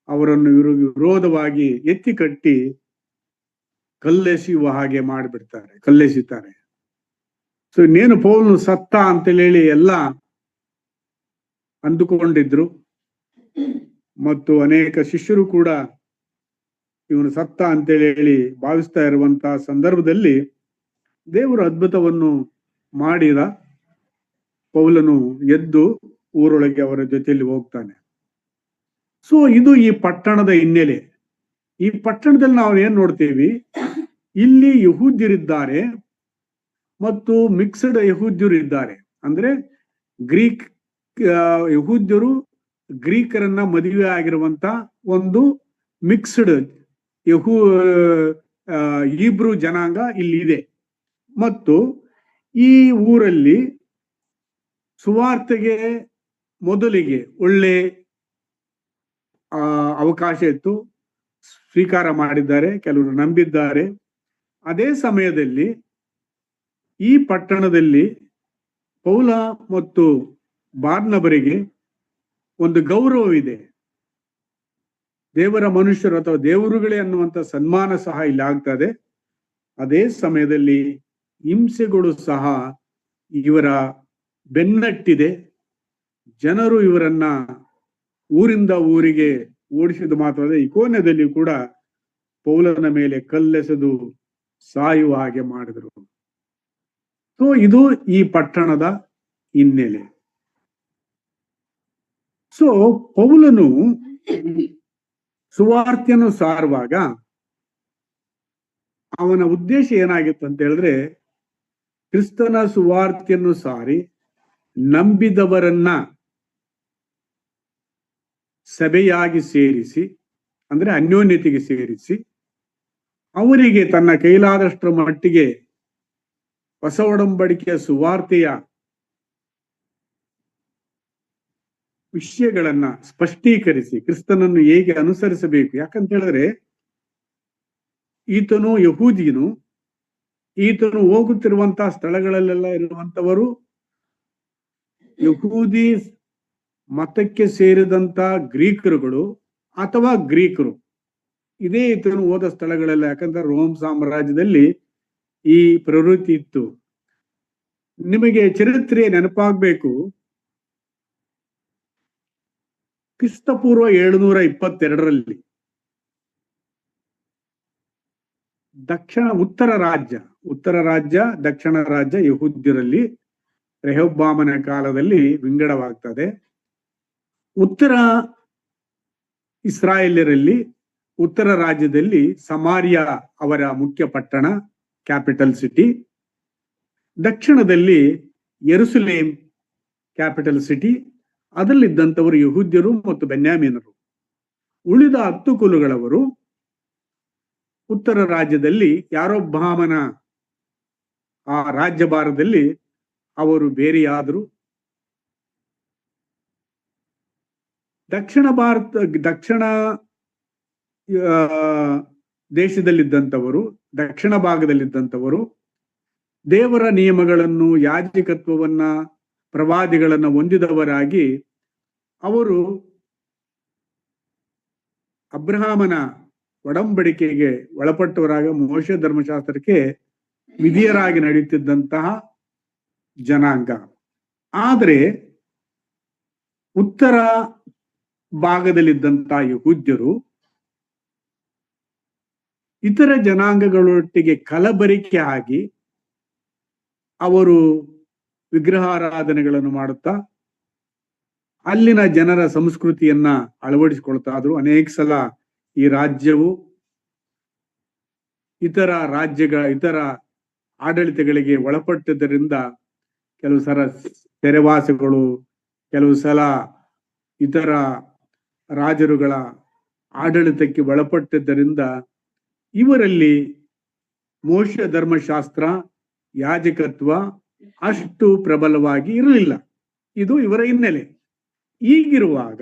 ಅವರನ್ನು ವಿರೋಧವಾಗಿ ಎತ್ತಿ ಕಟ್ಟಿ ಕಲ್ಲೆಸೆಯುವ ಹಾಗೆ ಮಾಡಿಬಿಡ್ತಾರೆ, ಕಲ್ಲೆಸಿತಾರೆ. ಸೊ ಇನ್ನೇನು ಪೌಲನು ಸತ್ತ ಅಂತೇಳಿ ಹೇಳಿ ಎಲ್ಲ ಅಂದುಕೊಂಡಿದ್ರು. ಮತ್ತು ಅನೇಕ ಶಿಷ್ಯರು ಕೂಡ ಇವನು ಸತ್ತ ಅಂತೇಳಿ ಹೇಳಿ ಭಾವಿಸ್ತಾ ಇರುವಂತಹ ಸಂದರ್ಭದಲ್ಲಿ ದೇವರು ಅದ್ಭುತವನ್ನು ಮಾಡಿದ. ಪೌಲನು ಎದ್ದು ಊರೊಳಗೆ ಅವರ ಜೊತೆಯಲ್ಲಿ ಹೋಗ್ತಾನೆ. ಸೊ ಇದು ಈ ಪಟ್ಟಣದ ಹಿನ್ನೆಲೆ. ಈ ಪಟ್ಟಣದಲ್ಲಿ ನಾವು ಏನ್ ನೋಡ್ತೀವಿ, ಇಲ್ಲಿ ಯಹೂದ್ಯರಿದ್ದಾರೆ ಮತ್ತು ಮಿಕ್ಸ್ಡ್ ಯಹೂದ್ಯರು ಇದ್ದಾರೆ. ಅಂದ್ರೆ ಗ್ರೀಕ್ ಯಹೂದ್ಯರು ಗ್ರೀಕರನ್ನ ಮದುವೆ ಆಗಿರುವಂತ ಒಂದು ಮಿಕ್ಸ್ಡ್ ಹೀಬ್ರೂ ಜನಾಂಗ ಇಲ್ಲಿ ಇದೆ. ಮತ್ತು ಈ ಊರಲ್ಲಿ ಸುವಾರ್ತೆಗೆ ಮೊದಲಿಗೆ ಒಳ್ಳೆ ಅವಕಾಶ ಇತ್ತು, ಸ್ವೀಕಾರ ಮಾಡಿದ್ದಾರೆ, ಕೆಲವರು ನಂಬಿದ್ದಾರೆ. ಅದೇ ಸಮಯದಲ್ಲಿ ಈ ಪಟ್ಟಣದಲ್ಲಿ ಪೌಲ ಮತ್ತು ಬಾರ್ನಬರಿಗೆ ಒಂದು ಗೌರವವಿದೆ. ದೇವರ ಮನುಷ್ಯರು ಅಥವಾ ದೇವರುಗಳೇ ಅನ್ನುವಂಥ ಸನ್ಮಾನ ಸಹ ಇಲ್ಲಿ ಆಗ್ತದೆ. ಅದೇ ಸಮಯದಲ್ಲಿ ಹಿಂಸೆಗಳು ಸಹ ಇವರ ಬೆನ್ನಟ್ಟಿದೆ. ಜನರು ಇವರನ್ನ ಊರಿಂದ ಊರಿಗೆ ಓಡಿಸಿದ ಮಾತ್ರವಲ್ಲ, ಇಕೋನ್ಯದಲ್ಲಿ ಕೂಡ ಪೌಲನ ಮೇಲೆ ಕಲ್ಲೆಸೆದು ಸಾಯುವ ಹಾಗೆ ಮಾಡಿದರು. ಸೊ ಇದು ಈ ಪಟ್ಟಣದ ಹಿನ್ನೆಲೆ. ಸೊ ಪೌಲನು ಸುವಾರ್ತೆಯನ್ನು ಸಾರುವಾಗ ಅವನ ಉದ್ದೇಶ ಏನಾಗಿತ್ತು ಅಂತ ಹೇಳಿದ್ರೆ, ಕ್ರಿಸ್ತನ ಸುವಾರ್ತೆಯನ್ನು ಸಾರಿ ನಂಬಿದವರನ್ನ ಸಭೆಯಾಗಿ ಸೇರಿಸಿ, ಅಂದ್ರೆ ಅನ್ಯೋನ್ಯತೆಗೆ ಸೇರಿಸಿ, ಅವರಿಗೆ ತನ್ನ ಕೈಲಾದಷ್ಟರ ಮಟ್ಟಿಗೆ ಹೊಸ ಒಡಂಬಡಿಕೆಯ ಸುವಾರ್ತೆಯ ವಿಷಯಗಳನ್ನ ಸ್ಪಷ್ಟೀಕರಿಸಿ ಕ್ರಿಸ್ತನನ್ನು ಹೇಗೆ ಅನುಸರಿಸಬೇಕು. ಯಾಕಂತ ಹೇಳಿದ್ರೆ ಈತನು ಯಹೂದಿಯನು, ಈತನು ಹೋಗುತ್ತಿರುವಂತಹ ಸ್ಥಳಗಳಲ್ಲೆಲ್ಲ ಇರುವಂತವರು ಯಹೂದಿ ಮತಕ್ಕೆ ಸೇರಿದಂತ ಗ್ರೀಕರುಗಳು ಅಥವಾ ಗ್ರೀಕರು. ಇದೇ ಈತನು ಹೋದ ಸ್ಥಳಗಳೆಲ್ಲ. ಯಾಕಂದ್ರೆ ರೋಮ್ ಸಾಮ್ರಾಜ್ಯದಲ್ಲಿ ಈ ಪ್ರವೃತ್ತಿ ಇತ್ತು. ನಿಮಗೆ ಚರಿತ್ರೆ ನೆನಪಾಗಬೇಕು, ಕ್ರಿಸ್ತಪೂರ್ವ 722ರಲ್ಲಿ ಉತ್ತರ ರಾಜ್ಯ ದಕ್ಷಿಣ ರಾಜ್ಯ ಯಹೂದ್ಯರಲ್ಲಿ ರೆಹಬ್ಬಾಮನ ಕಾಲದಲ್ಲಿ ವಿಂಗಡವಾಗ್ತದೆ. ಉತ್ತರ ಇಸ್ರಾಯೇಲ್ಯರಲ್ಲಿ ಉತ್ತರ ರಾಜ್ಯದಲ್ಲಿ ಸಮಾರ್ಯ ಅವರ ಮುಖ್ಯ ಪಟ್ಟಣ, ಕ್ಯಾಪಿಟಲ್ ಸಿಟಿ. ದಕ್ಷಿಣದಲ್ಲಿ ಯೆರೂಸಲೇಮ್ ಕ್ಯಾಪಿಟಲ್ ಸಿಟಿ. ಅದರಲ್ಲಿದ್ದಂಥವರು ಯಹೂದ್ಯರು ಮತ್ತು ಬೆನ್ಯಾಮೀನರು. ಉಳಿದ 10 ಕುಲಗಳವರು ಉತ್ತರ ರಾಜ್ಯದಲ್ಲಿ ಯಾರೊಬ್ಬಾಮನ ಆ ರಾಜ್ಯಭಾರದಲ್ಲಿ ಅವರು ಬೇರೆಯಾದರು. ದಕ್ಷಿಣ ದೇಶದಲ್ಲಿದ್ದಂಥವರು, ದಕ್ಷಿಣ ಭಾಗದಲ್ಲಿದ್ದಂಥವರು ದೇವರ ನಿಯಮಗಳನ್ನು, ಯಾಜಕತ್ವವನ್ನ, ಪ್ರವಾದಿಗಳನ್ನ ಹೊಂದಿದವರಾಗಿ ಅವರು ಅಬ್ರಹಾಮನ ಒಡಂಬಡಿಕೆಗೆ ಒಳಪಟ್ಟವರಾಗ ಮೋಶೆ ಧರ್ಮಶಾಸ್ತ್ರಕ್ಕೆ ವಿಧಿಯರಾಗಿ ನಡೆಯುತ್ತಿದ್ದಂತಹ ಜನಾಂಗ. ಆದರೆ ಉತ್ತರ ಭಾಗದಲ್ಲಿದ್ದಂತಹ ಯಹೂದ್ಯರು ಇತರ ಜನಾಂಗಗಳೊಟ್ಟಿಗೆ ಕಲಬೆರಕೆ ಆಗಿ ಅವರು ವಿಗ್ರಹಾರಾಧನೆಗಳನ್ನು ಮಾಡುತ್ತಾ ಅಲ್ಲಿನ ಜನರ ಸಂಸ್ಕೃತಿಯನ್ನ ಅಳವಡಿಸಿಕೊಳ್ತಾ ಇದ್ರು. ಅನೇಕ ಸಲ ಈ ರಾಜ್ಯವು ಇತರ ಆಡಳಿತಗಳಿಗೆ ಒಳಪಟ್ಟಿದ್ದರಿಂದ ಕೆಲವು ಸಲ ಸೆರೆವಾಸಗಳು, ಕೆಲವು ಸಲ ಇತರ ರಾಜರುಗಳ ಆಡಳಿತಕ್ಕೆ ಒಳಪಟ್ಟಿದ್ದರಿಂದ ಇವರಲ್ಲಿ ಮೋಶೆ ಧರ್ಮಶಾಸ್ತ್ರ, ಯಾಜಕತ್ವ ಅಷ್ಟು ಪ್ರಬಲವಾಗಿ ಇರಲಿಲ್ಲ. ಇದು ಇವರ ಹಿನ್ನೆಲೆ. ಹೀಗಿರುವಾಗ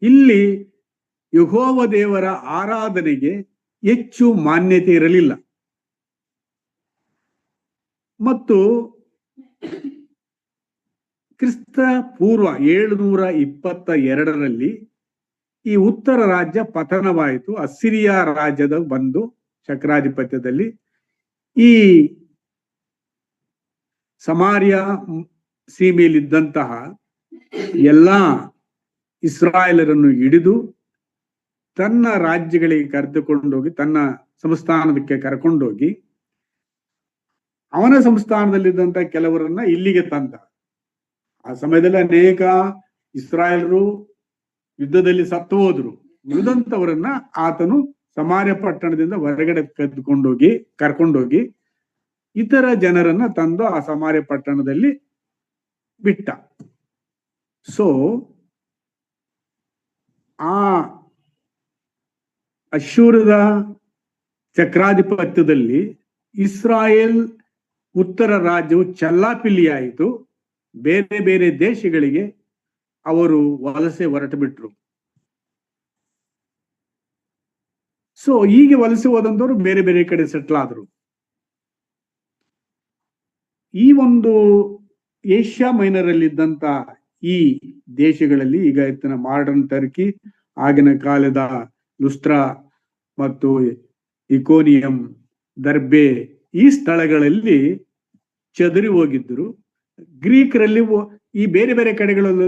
ಇಲ್ಲಿ ಯೆಹೋವ ದೇವರ ಆರಾಧನೆಗೆ ಹೆಚ್ಚು ಮಾನ್ಯತೆ ಇರಲಿಲ್ಲ. ಮತ್ತು ಕ್ರಿಸ್ತ ಪೂರ್ವ 722ರಲ್ಲಿ ಈ ಉತ್ತರ ರಾಜ್ಯ ಪತನವಾಯಿತು. ಅಸಿರಿಯಾ ರಾಜ್ಯದ ಬಂದು ಚಕ್ರಾಧಿಪತ್ಯದಲ್ಲಿ ಈ ಸಮಾರ್ಯ ಸೀಮೆಯಲ್ಲಿದ್ದಂತಹ ಎಲ್ಲಾ ಇಸ್ರಾಯೇಲರನ್ನು ಹಿಡಿದು ತನ್ನ ರಾಜ್ಯಗಳಿಗೆ ಕರೆದುಕೊಂಡೋಗಿ, ತನ್ನ ಸಂಸ್ಥಾನಕ್ಕೆ ಕರ್ಕೊಂಡೋಗಿ ಅವನ ಸಂಸ್ಥಾನದಲ್ಲಿದ್ದಂತ ಕೆಲವರನ್ನ ಇಲ್ಲಿಗೆ ತಂದ. ಆ ಸಮಯದಲ್ಲಿ ಅನೇಕ ಇಸ್ರಾಯೇಲರು ಯುದ್ಧದಲ್ಲಿ ಸತ್ತು ಹೋದ್ರು. ಉಳಿದಂತವರನ್ನ ಆತನು ಸಮಾರ್ಯ ಪಟ್ಟಣದಿಂದ ಹೊರಗಡೆ ಕರ್ಕೊಂಡೋಗಿ ಇತರ ಜನರನ್ನ ತಂದು ಆ ಸಮಾರ್ಯ ಪಟ್ಟಣದಲ್ಲಿ ಬಿಟ್ಟ. ಸೊ ಆ ಅಶ್ಶೂರದ ಚಕ್ರಾಧಿಪತ್ಯದಲ್ಲಿ ಇಸ್ರಾಯೇಲ್ ಉತ್ತರ ರಾಜ್ಯವು ಚಲ್ಲಾಪಿಲ್ಲಿಯಾಯಿತು. ಬೇರೆ ಬೇರೆ ದೇಶಗಳಿಗೆ ಅವರು ವಲಸೆ ಹೊರಟು ಬಿಟ್ರು. ಸೊ ಹೀಗೆ ವಲಸೆ ಹೋದಂತವರು ಬೇರೆ ಬೇರೆ ಕಡೆ ಸೆಟ್ಲ್ ಆದ್ರು. ಈ ಒಂದು ಏಷ್ಯಾ ಮೈನರ್ ಅಲ್ಲಿ ಇದ್ದಂತ ಈ ದೇಶಗಳಲ್ಲಿ, ಈಗ ಇತ್ತಿನ ಮಾಡರ್ನ್ ಟರ್ಕಿ, ಆಗಿನ ಕಾಲದ ಲುಸ್ಟ್ರಾ ಮತ್ತು ಇಕೋನಿಯಂ, ದರ್ಬೆ, ಈ ಸ್ಥಳಗಳಲ್ಲಿ ಚದುರಿ ಹೋಗಿದ್ರು. ಗ್ರೀಕರಲ್ಲಿ ಈ ಬೇರೆ ಬೇರೆ ಕಡೆಗಳಲ್ಲಿ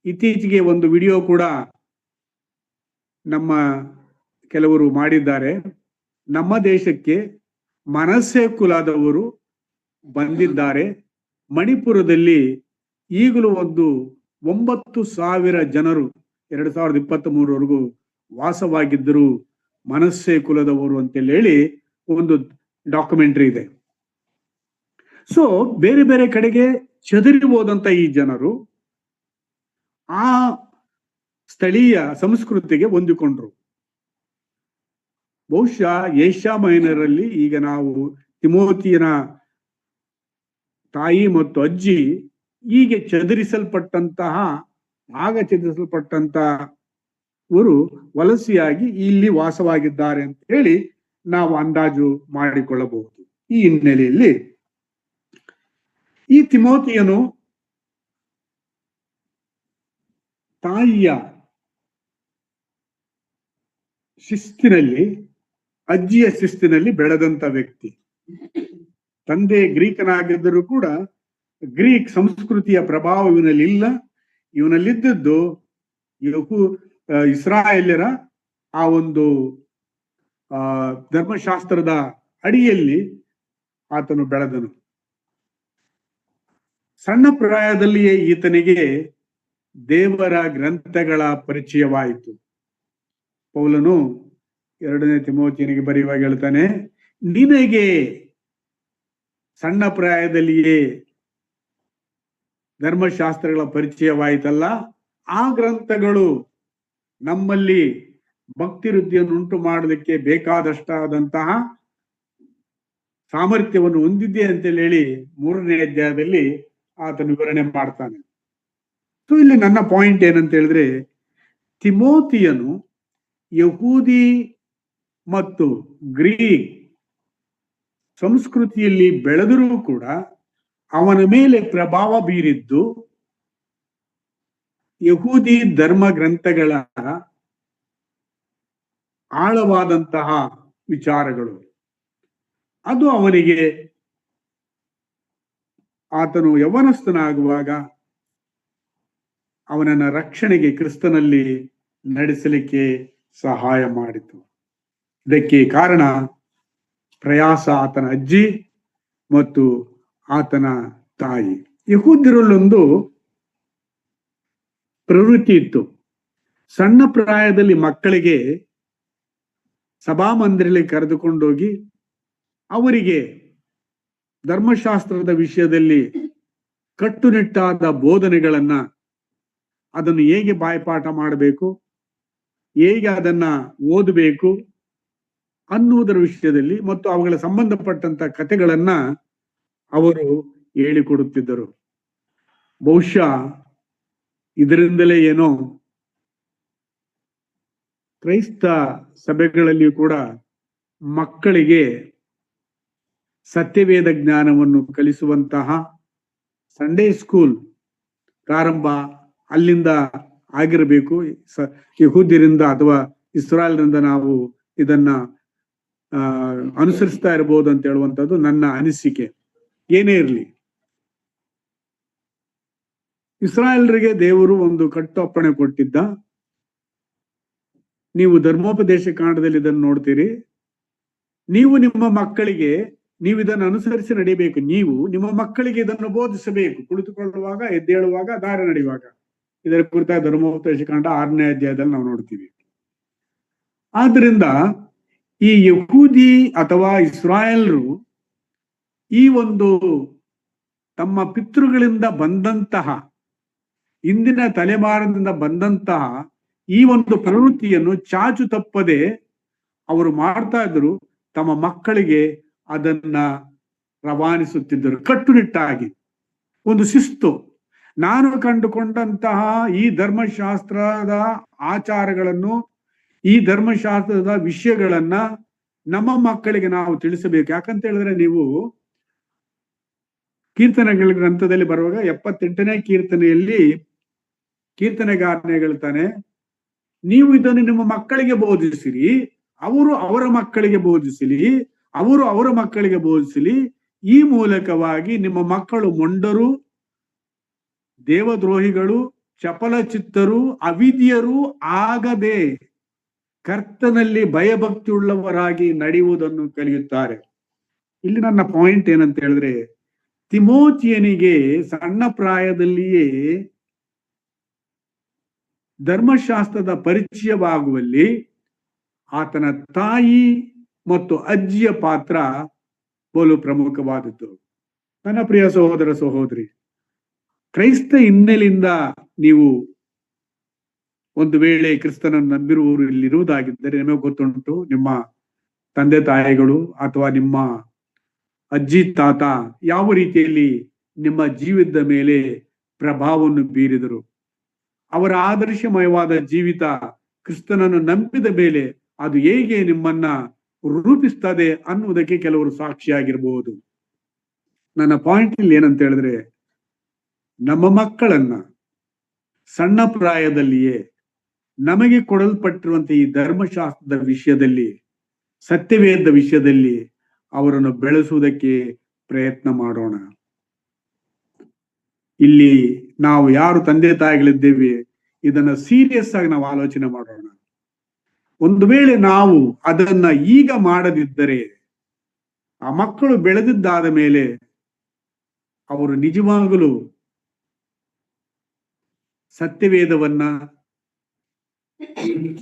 ಇತ್ತೀಚೆಗೆ ಒಂದು ವಿಡಿಯೋ ಕೂಡ ನಮ್ಮ ಕೆಲವರು ಮಾಡಿದ್ದಾರೆ. ನಮ್ಮ ದೇಶಕ್ಕೆ ಮನಸ್ಸೆ ಕುಲದವರು ಬಂದಿದ್ದಾರೆ. ಮಣಿಪುರದಲ್ಲಿ ಈಗಲೂ 9,000 ಜನರು 2023ವರೆಗೂ ವಾಸವಾಗಿದ್ದರು, ಮನಸ್ಸೆ ಕುಲದವರು ಅಂತೇಳಿ ಹೇಳಿ ಒಂದು ಡಾಕ್ಯುಮೆಂಟ್ರಿ ಇದೆ. ಸೊ ಬೇರೆ ಬೇರೆ ಕಡೆಗೆ ಚದರಿ ಹೋದಂತ ಈ ಜನರು ಆ ಸ್ಥಳೀಯ ಸಂಸ್ಕೃತಿಗೆ ಹೊಂದಿಕೊಂಡ್ರು. ಬಹುಶಃ ಏಷ್ಯಾ ಮೈನರಲ್ಲಿ ಈಗ ನಾವು ತಿಮೋತಿಯನ ತಾಯಿ ಮತ್ತು ಅಜ್ಜಿ ಹೀಗೆ ಆಗ ಚದುರಿಸಲ್ಪಟ್ಟಂತವರು ವಲಸಿಯಾಗಿ ಇಲ್ಲಿ ವಾಸವಾಗಿದ್ದಾರೆ ಅಂತ ಹೇಳಿ ನಾವು ಅಂದಾಜು ಮಾಡಿಕೊಳ್ಳಬಹುದು. ಈ ಹಿನ್ನೆಲೆಯಲ್ಲಿ ಈ ತಿಮೋತಿಯನು ತಾಯಿಯ ಶಿಸ್ತಿನಲ್ಲಿ, ಅಜ್ಜಿಯ ಶಿಸ್ತಿನಲ್ಲಿ ಬೆಳೆದಂತ ವ್ಯಕ್ತಿ. ತಂದೆ ಗ್ರೀಕನಾಗಿದ್ದರೂ ಕೂಡ ಗ್ರೀಕ್ ಸಂಸ್ಕೃತಿಯ ಪ್ರಭಾವ ಇವನಲ್ಲಿದ್ದದ್ದು ಇಸ್ರಾಯೇಲ್ಯರ ಆ ಒಂದು ಧರ್ಮಶಾಸ್ತ್ರದ ಅಡಿಯಲ್ಲಿ ಆತನು ಬೆಳೆದನು. ಸಣ್ಣ ಪ್ರಾಯದಲ್ಲಿಯೇ ಈತನಿಗೆ ದೇವರ ಗ್ರಂಥಗಳ ಪರಿಚಯವಾಯಿತು. ಪೌಲನು 2ನೇ ತಿಮೋತಿಯನಿಗೆ ಬರೆಯುವಾಗ ಹೇಳ್ತಾನೆ, ನಿನಗೆ ಸಣ್ಣ ಪ್ರಾಯದಲ್ಲಿಯೇ ಧರ್ಮಶಾಸ್ತ್ರಗಳ ಪರಿಚಯವಾಯಿತಲ್ಲ, ಆ ಗ್ರಂಥಗಳು ನಮ್ಮಲ್ಲಿ ಭಕ್ತಿ ವೃದ್ಧಿಯನ್ನು ಉಂಟು ಮಾಡಲಿಕ್ಕೆ ಬೇಕಾದಷ್ಟಾದಂತಹ ಸಾಮರ್ಥ್ಯವನ್ನು ಹೊಂದಿದೆ ಅಂತೇಳಿ ಹೇಳಿ 3ನೇ ಅಧ್ಯಾಯದಲ್ಲಿ ಆತನು ವಿವರಣೆ ಮಾಡ್ತಾನೆ. ಸೊ ಇಲ್ಲಿ ನನ್ನ ಪಾಯಿಂಟ್ ಏನಂತ ಹೇಳಿದ್ರೆ, ತಿಮೋತಿಯನು ಯಹೂದಿ ಮತ್ತು ಗ್ರೀಕ್ ಸಂಸ್ಕೃತಿಯಲ್ಲಿ ಬೆಳೆದರೂ ಕೂಡ ಅವನ ಮೇಲೆ ಪ್ರಭಾವ ಬೀರಿದ್ದು ಯಹೂದಿ ಧರ್ಮ ಗ್ರಂಥಗಳ ಆಳವಾದಂತಹ ವಿಚಾರಗಳು. ಅದು ಅವನಿಗೆ ಆತನು ಯೌವನಸ್ಥನಾಗುವಾಗ ಅವನನ್ನ ರಕ್ಷಣೆಗೆ ಕ್ರಿಸ್ತನಲ್ಲಿ ನಡೆಸಲಿಕ್ಕೆ ಸಹಾಯ ಮಾಡಿತು. ಇದಕ್ಕೆ ಕಾರಣ ಪ್ರಯಾಸ ಆತನ ಅಜ್ಜಿ ಮತ್ತು ಆತನ ತಾಯಿ. ಯಹೂದ್ಯರಲ್ಲೊಂದು ಪ್ರವೃತ್ತಿ ಇತ್ತು. ಸಣ್ಣ ಪ್ರಾಯದಲ್ಲಿ ಮಕ್ಕಳಿಗೆ ಸಭಾಮಂದಿರದಲ್ಲಿ ಕರೆದುಕೊಂಡೋಗಿ ಅವರಿಗೆ ಧರ್ಮಶಾಸ್ತ್ರದ ವಿಷಯದಲ್ಲಿ ಕಟ್ಟುನಿಟ್ಟಾದ ಬೋಧನೆಗಳನ್ನ, ಅದನ್ನು ಹೇಗೆ ಬಾಯ್ಪಾಠ ಮಾಡಬೇಕು, ಹೇಗೆ ಅದನ್ನ ಓದಬೇಕು ಅನ್ನುವುದರ ವಿಷಯದಲ್ಲಿ ಮತ್ತು ಅವುಗಳ ಸಂಬಂಧಪಟ್ಟಂತ ಕಥೆಗಳನ್ನ ಅವರು ಹೇಳಿಕೊಡುತ್ತಿದ್ದರು. ಬಹುಶಃ ಇದರಿಂದಲೇ ಏನೋ ಕ್ರೈಸ್ತ ಸಭೆಗಳಲ್ಲಿ ಕೂಡ ಮಕ್ಕಳಿಗೆ ಸತ್ಯವೇದ ಜ್ಞಾನವನ್ನು ಕಲಿಸುವಂತಹ ಸಂಡೇ ಸ್ಕೂಲ್ ಪ್ರಾರಂಭ ಅಲ್ಲಿಂದ ಆಗಿರಬೇಕು. ಯಹೂದ್ಯರಿಂದ ಅಥವಾ ಇಸ್ರಾಯೇಲ್ರಿಂದ ನಾವು ಇದನ್ನ ಅನುಸರಿಸ್ತಾ ಇರಬಹುದು ಅಂತ ಹೇಳುವಂಥದ್ದು ನನ್ನ ಅನಿಸಿಕೆ. ಏನೇ ಇರಲಿ, ಇಸ್ರಾಯೇಲ್ರಿಗೆ ದೇವರು ಒಂದು ಕಟ್ಟಪ್ಪಣೆ ಕೊಟ್ಟಿದ್ದ. ನೀವು ಧರ್ಮೋಪದೇಶ ಕಾಂಡದಲ್ಲಿ ಇದನ್ನು ನೋಡ್ತೀರಿ. ನೀವು ನಿಮ್ಮ ಮಕ್ಕಳಿಗೆ ನೀವು ಇದನ್ನು ಅನುಸರಿಸಿ ನಡಿಬೇಕು. ನೀವು ನಿಮ್ಮ ಮಕ್ಕಳಿಗೆ ಇದನ್ನು ಬೋಧಿಸಬೇಕು, ಕುಳಿತುಕೊಳ್ಳುವಾಗ, ಎದ್ದೇಳುವಾಗ, ದಾರಿ ನಡೆಯುವಾಗ. ಇದರ ಕುರಿತಾಗಿ ಧರ್ಮೋಪದೇಶ ಕಾಂಡ 6ನೇ ಅಧ್ಯಾಯದಲ್ಲಿ ನಾವು ನೋಡ್ತೀವಿ. ಆದ್ರಿಂದ ಈ ಯಹೂದಿ ಅಥವಾ ಇಸ್ರಾಯೇಲ್ರು ಈ ಒಂದು ತಮ್ಮ ಪಿತೃಗಳಿಂದ ಬಂದಂತಹ, ಇಂದಿನ ತಲೆಮಾರಿನಿಂದ ಬಂದಂತಹ ಈ ಒಂದು ಪ್ರವೃತ್ತಿಯನ್ನು ಚಾಚು ತಪ್ಪದೆ ಅವರು ಮಾಡ್ತಾ ಇದ್ರು. ತಮ್ಮ ಮಕ್ಕಳಿಗೆ ಅದನ್ನ ರವಾನಿಸುತ್ತಿದ್ದರು ಕಟ್ಟುನಿಟ್ಟಾಗಿ. ಒಂದು ಶಿಸ್ತು. ನಾನು ಕಂಡುಕೊಂಡಂತಹ ಈ ಧರ್ಮಶಾಸ್ತ್ರದ ಆಚಾರಗಳನ್ನು, ಈ ಧರ್ಮಶಾಸ್ತ್ರದ ವಿಷಯಗಳನ್ನ ನಮ್ಮ ಮಕ್ಕಳಿಗೆ ನಾವು ತಿಳಿಸಬೇಕು. ಯಾಕಂತ ಹೇಳಿದ್ರೆ, ನೀವು ಕೀರ್ತನೆಗಳ ಗ್ರಂಥದಲ್ಲಿ ಬರುವಾಗ 78ನೇ ಕೀರ್ತನೆಯಲ್ಲಿ ಕೀರ್ತನೆಗಾರನೇ ಹೇಳ್ತಾನೆ, ನೀವು ಇದನ್ನು ನಿಮ್ಮ ಮಕ್ಕಳಿಗೆ ಬೋಧಿಸಿರಿ, ಅವರು ಅವರ ಮಕ್ಕಳಿಗೆ ಬೋಧಿಸಲಿ, ಅವರು ಅವರ ಮಕ್ಕಳಿಗೆ ಬೋಧಿಸಲಿ. ಈ ಮೂಲಕವಾಗಿ ನಿಮ್ಮ ಮಕ್ಕಳು ಮೊಂಡರು, ದೇವದ್ರೋಹಿಗಳು, ಚಪಲಚಿತ್ತರು, ಅವಿದ್ಯರು ಆಗದೆ ಕರ್ತನಲ್ಲಿ ಭಯಭಕ್ತಿಯುಳ್ಳವರಾಗಿ ನಡೆಯುವುದನ್ನು ಕಲಿಯುತ್ತಾರೆ. ಇಲ್ಲಿ ನನ್ನ ಪಾಯಿಂಟ್ ಏನಂತ ಹೇಳಿದ್ರೆ, ತಿಮೋತಿಯನಿಗೆ ಸಣ್ಣ ಪ್ರಾಯದಲ್ಲಿಯೇ ಧರ್ಮಶಾಸ್ತ್ರದ ಪರಿಚಯವಾಗುವಲ್ಲಿ ಆತನ ತಾಯಿ ಮತ್ತು ಅಜ್ಜಿಯ ಪಾತ್ರ ಬಲು ಪ್ರಮುಖವಾದದ್ದು. ನನ್ನ ಪ್ರಿಯ ಸಹೋದರ ಸಹೋದರಿ, ಕ್ರೈಸ್ತ ಹಿನ್ನೆಲೆಯಿಂದ ನೀವು ಒಂದು ವೇಳೆ ಕ್ರಿಸ್ತನನ್ನು ನಂಬಿರುವವರು ಇಲ್ಲಿರುವುದಾಗಿದ್ದರೆ, ನಿಮಗೆ ಗೊತ್ತುಂಟು, ನಿಮ್ಮ ತಂದೆ ತಾಯಿಗಳು ಅಥವಾ ನಿಮ್ಮ ಅಜ್ಜಿ ತಾತ ಯಾವ ರೀತಿಯಲ್ಲಿ ನಿಮ್ಮ ಜೀವಿತದ ಮೇಲೆ ಪ್ರಭಾವವನ್ನು ಬೀರಿದರು. ಅವರ ಆದರ್ಶಮಯವಾದ ಜೀವಿತ ಕ್ರಿಸ್ತನನ್ನು ನಂಬಿದ ಮೇಲೆ ಅದು ಹೇಗೆ ನಿಮ್ಮನ್ನ ರೂಪಿಸ್ತದೆ ಅನ್ನುವುದಕ್ಕೆ ಕೆಲವರು ಸಾಕ್ಷಿಯಾಗಿರ್ಬಹುದು. ನನ್ನ ಪಾಯಿಂಟ್ ಇಲ್ಲಿ ಏನಂತ ಹೇಳಿದ್ರೆ, ನಮ್ಮ ಮಕ್ಕಳನ್ನ ಸಣ್ಣ ಪ್ರಾಯದಲ್ಲಿಯೇ ನಮಗೆ ಕೊಡಲ್ಪಟ್ಟಿರುವಂತಹ ಈ ಧರ್ಮಶಾಸ್ತ್ರದ ವಿಷಯದಲ್ಲಿ, ಸತ್ಯವೇದ ವಿಷಯದಲ್ಲಿ ಅವರನ್ನು ಬೆಳೆಸುವುದಕ್ಕೆ ಪ್ರಯತ್ನ ಮಾಡೋಣ. ಇಲ್ಲಿ ನಾವು ಯಾರು ತಂದೆ ತಾಯಿಗಳಿದ್ದೇವೆ, ಇದನ್ನ ಸೀರಿಯಸ್ ಆಗಿ ನಾವು ಆಲೋಚನೆ ಮಾಡೋಣ. ಒಂದು ವೇಳೆ ನಾವು ಅದನ್ನ ಈಗ ಮಾಡದಿದ್ದರೆ, ಆ ಮಕ್ಕಳು ಬೆಳೆದಿದ್ದಾದ ಮೇಲೆ ಅವರು ನಿಜವಾಗಲೂ ಸತ್ಯವೇದವನ್ನ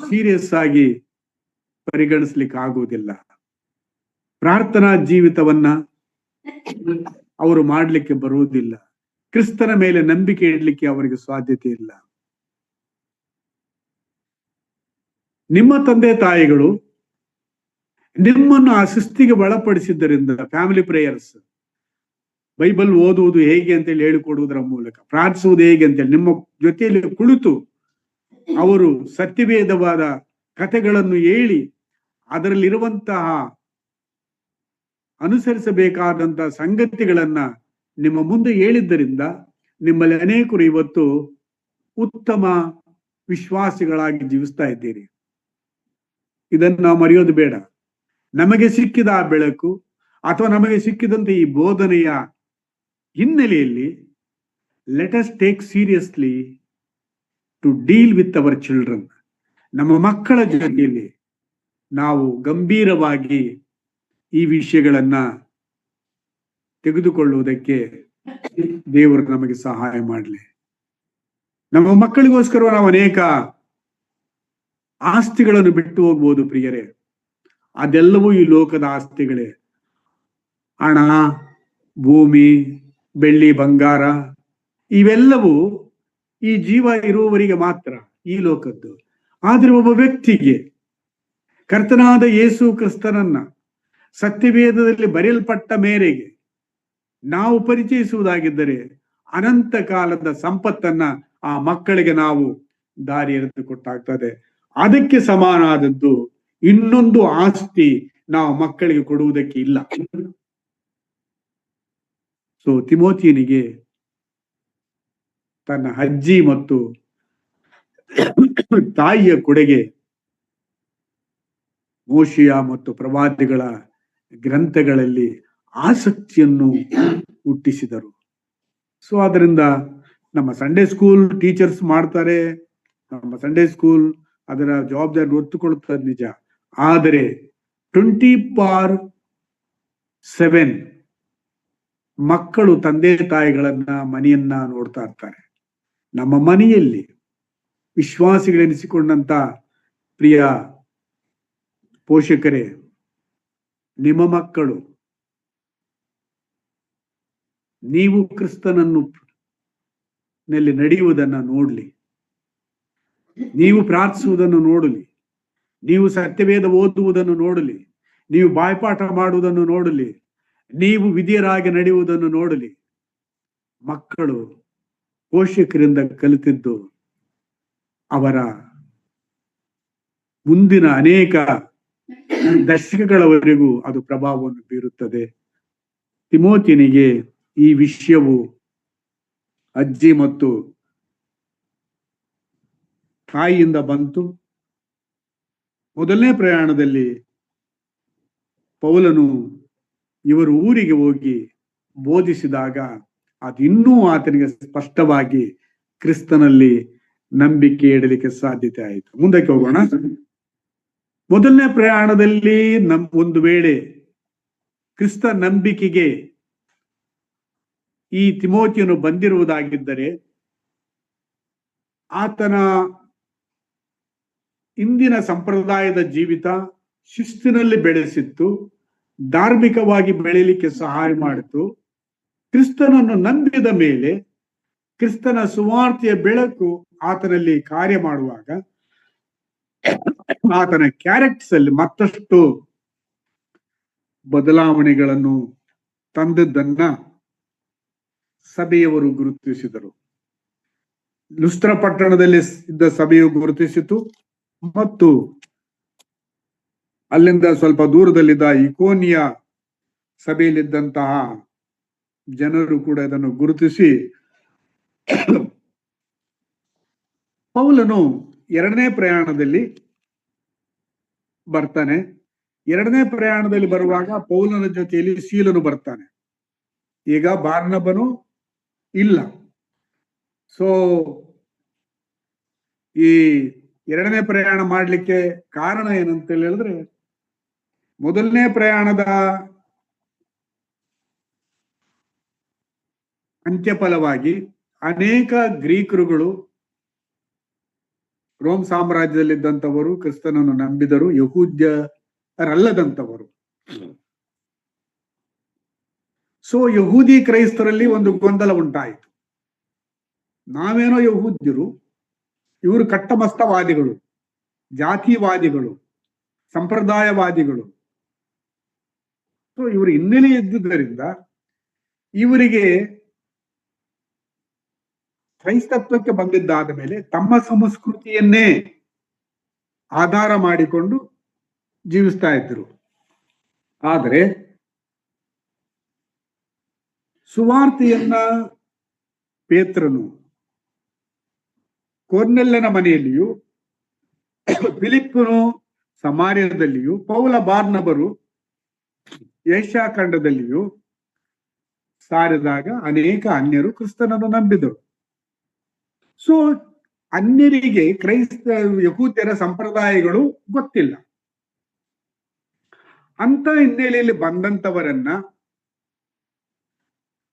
ಸೀರಿಯಸ್ ಆಗಿ ಪರಿಗಣಿಸ್ಲಿಕ್ಕೆ ಆಗುವುದಿಲ್ಲ. ಪ್ರಾರ್ಥನಾ ಜೀವಿತವನ್ನ ಅವರು ಮಾಡಲಿಕ್ಕೆ ಬರುವುದಿಲ್ಲ. ಕ್ರಿಸ್ತನ ಮೇಲೆ ನಂಬಿಕೆ ಇಡಲಿಕ್ಕೆ ಅವರಿಗೆ ಸಾಧ್ಯತೆ ಇಲ್ಲ. ನಿಮ್ಮ ತಂದೆ ತಾಯಿಗಳು ನಿಮ್ಮನ್ನು ಆ ಶಿಸ್ತಿಗೆ ಒಳಪಡಿಸಿದ್ದರಿಂದ, ಫ್ಯಾಮಿಲಿ ಪ್ರೇಯರ್ಸ್, ಬೈಬಲ್ ಓದುವುದು ಹೇಗೆ ಅಂತೇಳಿ ಹೇಳಿಕೊಡುವುದರ ಮೂಲಕ, ಪ್ರಾರ್ಥಿಸುವುದು ಹೇಗೆ ಅಂತೇಳಿ ನಿಮ್ಮ ಜೊತೆಯಲ್ಲಿ ಕುಳಿತು ಅವರು ಸತ್ಯವೇದವಾದ ಕಥೆಗಳನ್ನು ಹೇಳಿ ಅದರಲ್ಲಿರುವಂತಹ ಅನುಸರಿಸಬೇಕಾದಂತಹ ಸಂಗತಿಗಳನ್ನ ನಿಮ್ಮ ಮುಂದೆ ಹೇಳಿದ್ದರಿಂದ ನಿಮ್ಮಲ್ಲಿ ಅನೇಕರು ಇವತ್ತು ಉತ್ತಮ ವಿಶ್ವಾಸಿಗಳಾಗಿ ಜೀವಿಸ್ತಾ ಇದ್ದೀರಿ. ಇದನ್ನು ನಾವು ಮರೆಯೋದು ಬೇಡ. ನಮಗೆ ಸಿಕ್ಕಿದ ಆ ಬೆಳಕು ಅಥವಾ ನಮಗೆ ಸಿಕ್ಕಿದಂತೆ ಈ ಬೋಧನೆಯ ಹಿನ್ನೆಲೆಯಲ್ಲಿ let us take seriously to deal with our children. ನಮ್ಮ ಮಕ್ಕಳ ಜೊತೆಯಲ್ಲಿ ನಾವು ಗಂಭೀರವಾಗಿ ಈ ವಿಷಯಗಳನ್ನ ತೆಗೆದುಕೊಳ್ಳುವುದಕ್ಕೆ ದೇವರು ನಮಗೆ ಸಹಾಯ ಮಾಡಲಿ. ನಮ್ಮ ಮಕ್ಕಳಿಗೋಸ್ಕರ ನಾವು ಅನೇಕ ಆಸ್ತಿಗಳನ್ನು ಬಿಟ್ಟು ಹೋಗ್ಬೋದು ಪ್ರಿಯರೇ. ಅದೆಲ್ಲವೂ ಈ ಲೋಕದ ಆಸ್ತಿಗಳೇ. ಹಣ, ಭೂಮಿ, ಬೆಳ್ಳಿ, ಬಂಗಾರ ಇವೆಲ್ಲವೂ ಈ ಜೀವ ಇರುವವರಿಗೆ ಮಾತ್ರ ಈ ಲೋಕದ್ದು. ಆದ್ರೆ ಒಬ್ಬ ವ್ಯಕ್ತಿಗೆ ಕರ್ತನಾದ ಯೇಸು ಕ್ರಿಸ್ತನನ್ನ ಸತ್ಯವೇದದಲ್ಲಿ ಬರೆಯಲ್ಪಟ್ಟ ಮೇರೆಗೆ ನಾವು ಪರಿಚಯಿಸುವುದಾಗಿದ್ದರೆ ಅನಂತ ಕಾಲದ ಸಂಪತ್ತನ್ನ ಆ ಮಕ್ಕಳಿಗೆ ನಾವು ದಾರಿ ಎರೆದು ಕೊಟ್ಟಾಗ್ತದೆ. ಅದಕ್ಕೆ ಸಮಾನಾದದ್ದು ಇನ್ನೊಂದು ಆಸ್ತಿ ನಾವು ಮಕ್ಕಳಿಗೆ ಕೊಡುವುದಕ್ಕೆ ಇಲ್ಲ. ಸೊ ತಿಮೋತಿಯನಿಗೆ ತನ್ನ ಅಜ್ಜಿ ಮತ್ತು ತಾಯಿಯ ಕೊಡುಗೆ ಮೋಶೆಯ ಮತ್ತು ಪ್ರವಾದಿಗಳ ಗ್ರಂಥಗಳಲ್ಲಿ ಆಸಕ್ತಿಯನ್ನು ಹುಟ್ಟಿಸಿದರು. ಸೊ ಅದರಿಂದ ನಮ್ಮ ಸಂಡೇ ಸ್ಕೂಲ್ ಟೀಚರ್ಸ್ ಮಾಡ್ತಾರೆ, ನಮ್ಮ ಸಂಡೇ ಸ್ಕೂಲ್ ಅದರ ಜವಾಬ್ದಾರಿ ಹೊತ್ತುಕೊಳ್ಳುತ್ತದೆ ನಿಜ. ಆದರೆ 24/7 ಮಕ್ಕಳು ತಂದೆ ತಾಯಿಗಳನ್ನ, ಮನೆಯನ್ನ ನೋಡ್ತಾ ಇರ್ತಾರೆ. ನಮ್ಮ ಮನೆಯಲ್ಲಿ ವಿಶ್ವಾಸಿಗಳೆನಿಸಿಕೊಂಡಂತ ಪ್ರಿಯ ಪೋಷಕರೇ, ನಿಮ್ಮ ಮಕ್ಕಳು ನೀವು ಕ್ರಿಸ್ತನನ್ನು ನಲ್ಲಿ ನಡೆಯುವುದನ್ನ ನೋಡ್ಲಿ, ನೀವು ಪ್ರಾರ್ಥಿಸುವುದನ್ನು ನೋಡಲಿ, ನೀವು ಸತ್ಯವೇದ ಓದುವುದನ್ನು ನೋಡಲಿ, ನೀವು ಬಾಯ್ಪಾಠ ಮಾಡುವುದನ್ನು ನೋಡಲಿ, ನೀವು ವಿಧಿಯರಾಗಿ ನಡೆಯುವುದನ್ನು ನೋಡಲಿ. ಮಕ್ಕಳು ಪೋಷಕರಿಂದ ಕಲಿತಿದ್ದು ಅವರ ಮುಂದಿನ ಅನೇಕ ದಶಕಗಳವರೆಗೂ ಅದು ಪ್ರಭಾವವನ್ನು ಬೀರುತ್ತದೆ. ತಿಮೋತಿಯನಿಗೆ ಈ ವಿಷಯವು ಅಜ್ಜಿ ಮತ್ತು ತಾಯಿಯಿಂದ ಬಂತು. ಮೊದಲನೇ ಪ್ರಯಾಣದಲ್ಲಿ ಪೌಲನು ಇವರು ಊರಿಗೆ ಹೋಗಿ ಬೋಧಿಸಿದಾಗ ಅದು ಇನ್ನೂ ಆತನಿಗೆ ಸ್ಪಷ್ಟವಾಗಿ ಕ್ರಿಸ್ತನಲ್ಲಿ ನಂಬಿಕೆ ಇಡಲಿಕ್ಕೆ ಸಾಧ್ಯತೆ ಆಯಿತು. ಮುಂದಕ್ಕೆ ಹೋಗೋಣ. ಮೊದಲನೇ ಪ್ರಯಾಣದಲ್ಲಿ ಒಂದು ವೇಳೆ ಕ್ರಿಸ್ತ ನಂಬಿಕೆಗೆ ಈ ತಿಮೋತಿಯನು ಬಂದಿರುವುದಾಗಿದ್ದರೆ ಆತನ ಇಂದಿನ ಸಂಪ್ರದಾಯದ ಜೀವಿತ ಶಿಸ್ತಿನಲ್ಲಿ ಬೆಳೆಸಿತ್ತು, ಧಾರ್ಮಿಕವಾಗಿ ಬೆಳೆಯಲಿಕ್ಕೆ ಸಹಾಯ ಮಾಡಿತು. ಕ್ರಿಸ್ತನನ್ನು ನಂಬಿದ ಮೇಲೆ ಕ್ರಿಸ್ತನ ಸುವಾರ್ತೆಯ ಬೆಳಕು ಆತನಲ್ಲಿ ಕಾರ್ಯ ಮಾಡುವಾಗ ಆತನ ಕ್ಯಾರೆಕ್ಟರ್ಸ್ ಅಲ್ಲಿ ಮತ್ತಷ್ಟು ಬದಲಾವಣೆಗಳನ್ನು ತಂದದ್ದನ್ನ ಸಭೆಯವರು ಗುರುತಿಸಿದರು. ಲುಸ್ತ್ರ ಪಟ್ಟಣದಲ್ಲಿ ಇದ್ದ ಸಭೆಯು ಗುರುತಿಸಿತು ಮತ್ತು ಅಲ್ಲಿಂದ ಸ್ವಲ್ಪ ದೂರದಲ್ಲಿದ್ದ ಇಕೋನಿಯ ಸಭೆಯಲ್ಲಿದ್ದಂತಹ ಜನರು ಕೂಡ ಇದನ್ನು ಗುರುತಿಸಿ ಪೌಲನು ಎರಡನೇ ಪ್ರಯಾಣದಲ್ಲಿ ಬರ್ತಾನೆ. ಎರಡನೇ ಪ್ರಯಾಣದಲ್ಲಿ ಬರುವಾಗ ಪೌಲನ ಜೊತೆಯಲ್ಲಿ ಶೀಲನು ಬರ್ತಾನೆ. ಈಗ ಬಾರ್ನಬನು ಇಲ್ಲ. ಸೊ ಈ ಎರಡನೇ ಪ್ರಯಾಣ ಮಾಡ್ಲಿಕ್ಕೆ ಕಾರಣ ಏನಂತ ಹೇಳಿದ್ರೆ, ಮೊದಲನೇ ಪ್ರಯಾಣದ ಅಂತ್ಯಫಲವಾಗಿ ಅನೇಕ ಗ್ರೀಕರುಗಳು ರೋಮ್ ಸಾಮ್ರಾಜ್ಯದಲ್ಲಿದ್ದಂಥವರು ಕ್ರಿಸ್ತನನ್ನು ನಂಬಿದರು, ಯಹೂದ್ಯರಲ್ಲದಂಥವರು. ಸೊ ಯಹೂದಿ ಕ್ರೈಸ್ತರಲ್ಲಿ ಒಂದು ಗೊಂದಲ ಉಂಟಾಯಿತು. ನಾವೇನೋ ಯಹೂದ್ಯರು, ಇವರು ಕಟ್ಟಮಸ್ತವಾದಿಗಳು, ಜಾತಿವಾದಿಗಳು, ಸಂಪ್ರದಾಯವಾದಿಗಳು. ಸೊ ಇವರು ಹಿನ್ನೆಲೆ ಇದ್ದುದರಿಂದ ಇವರಿಗೆ ಕ್ರೈಸ್ತತ್ವಕ್ಕೆ ಬಂದಿದ್ದಾದ ಮೇಲೆ ತಮ್ಮ ಸಂಸ್ಕೃತಿಯನ್ನೇ ಆಧಾರ ಮಾಡಿಕೊಂಡು ಜೀವಿಸ್ತಾ ಇದ್ರು. ಆದರೆ ಸುವಾರ್ತೆಯನ್ನ ಪೇತ್ರನು ಕೊರ್ನೆಲ್ಲನ ಮನೆಯಲ್ಲಿಯೂ, ಫಿಲಿಪ್ಪನು ಸಮಾರ್ಯದಲ್ಲಿಯೂ, ಪೌಲ ಬಾರ್ನಬರು ಏಷ್ಯಾ ಖಂಡದಲ್ಲಿಯೂ ಸಾರಿದಾಗ ಅನೇಕ ಅನ್ಯರು ಕ್ರಿಸ್ತನನ್ನು ನಂಬಿದರು. ಸೊ ಅನ್ಯರಿಗೆ ಯಹೂದ್ಯರ ಸಂಪ್ರದಾಯಗಳು ಗೊತ್ತಿಲ್ಲ. ಅಂತ ಹಿನ್ನೆಲೆಯಲ್ಲಿ ಬಂದಂತವರನ್ನ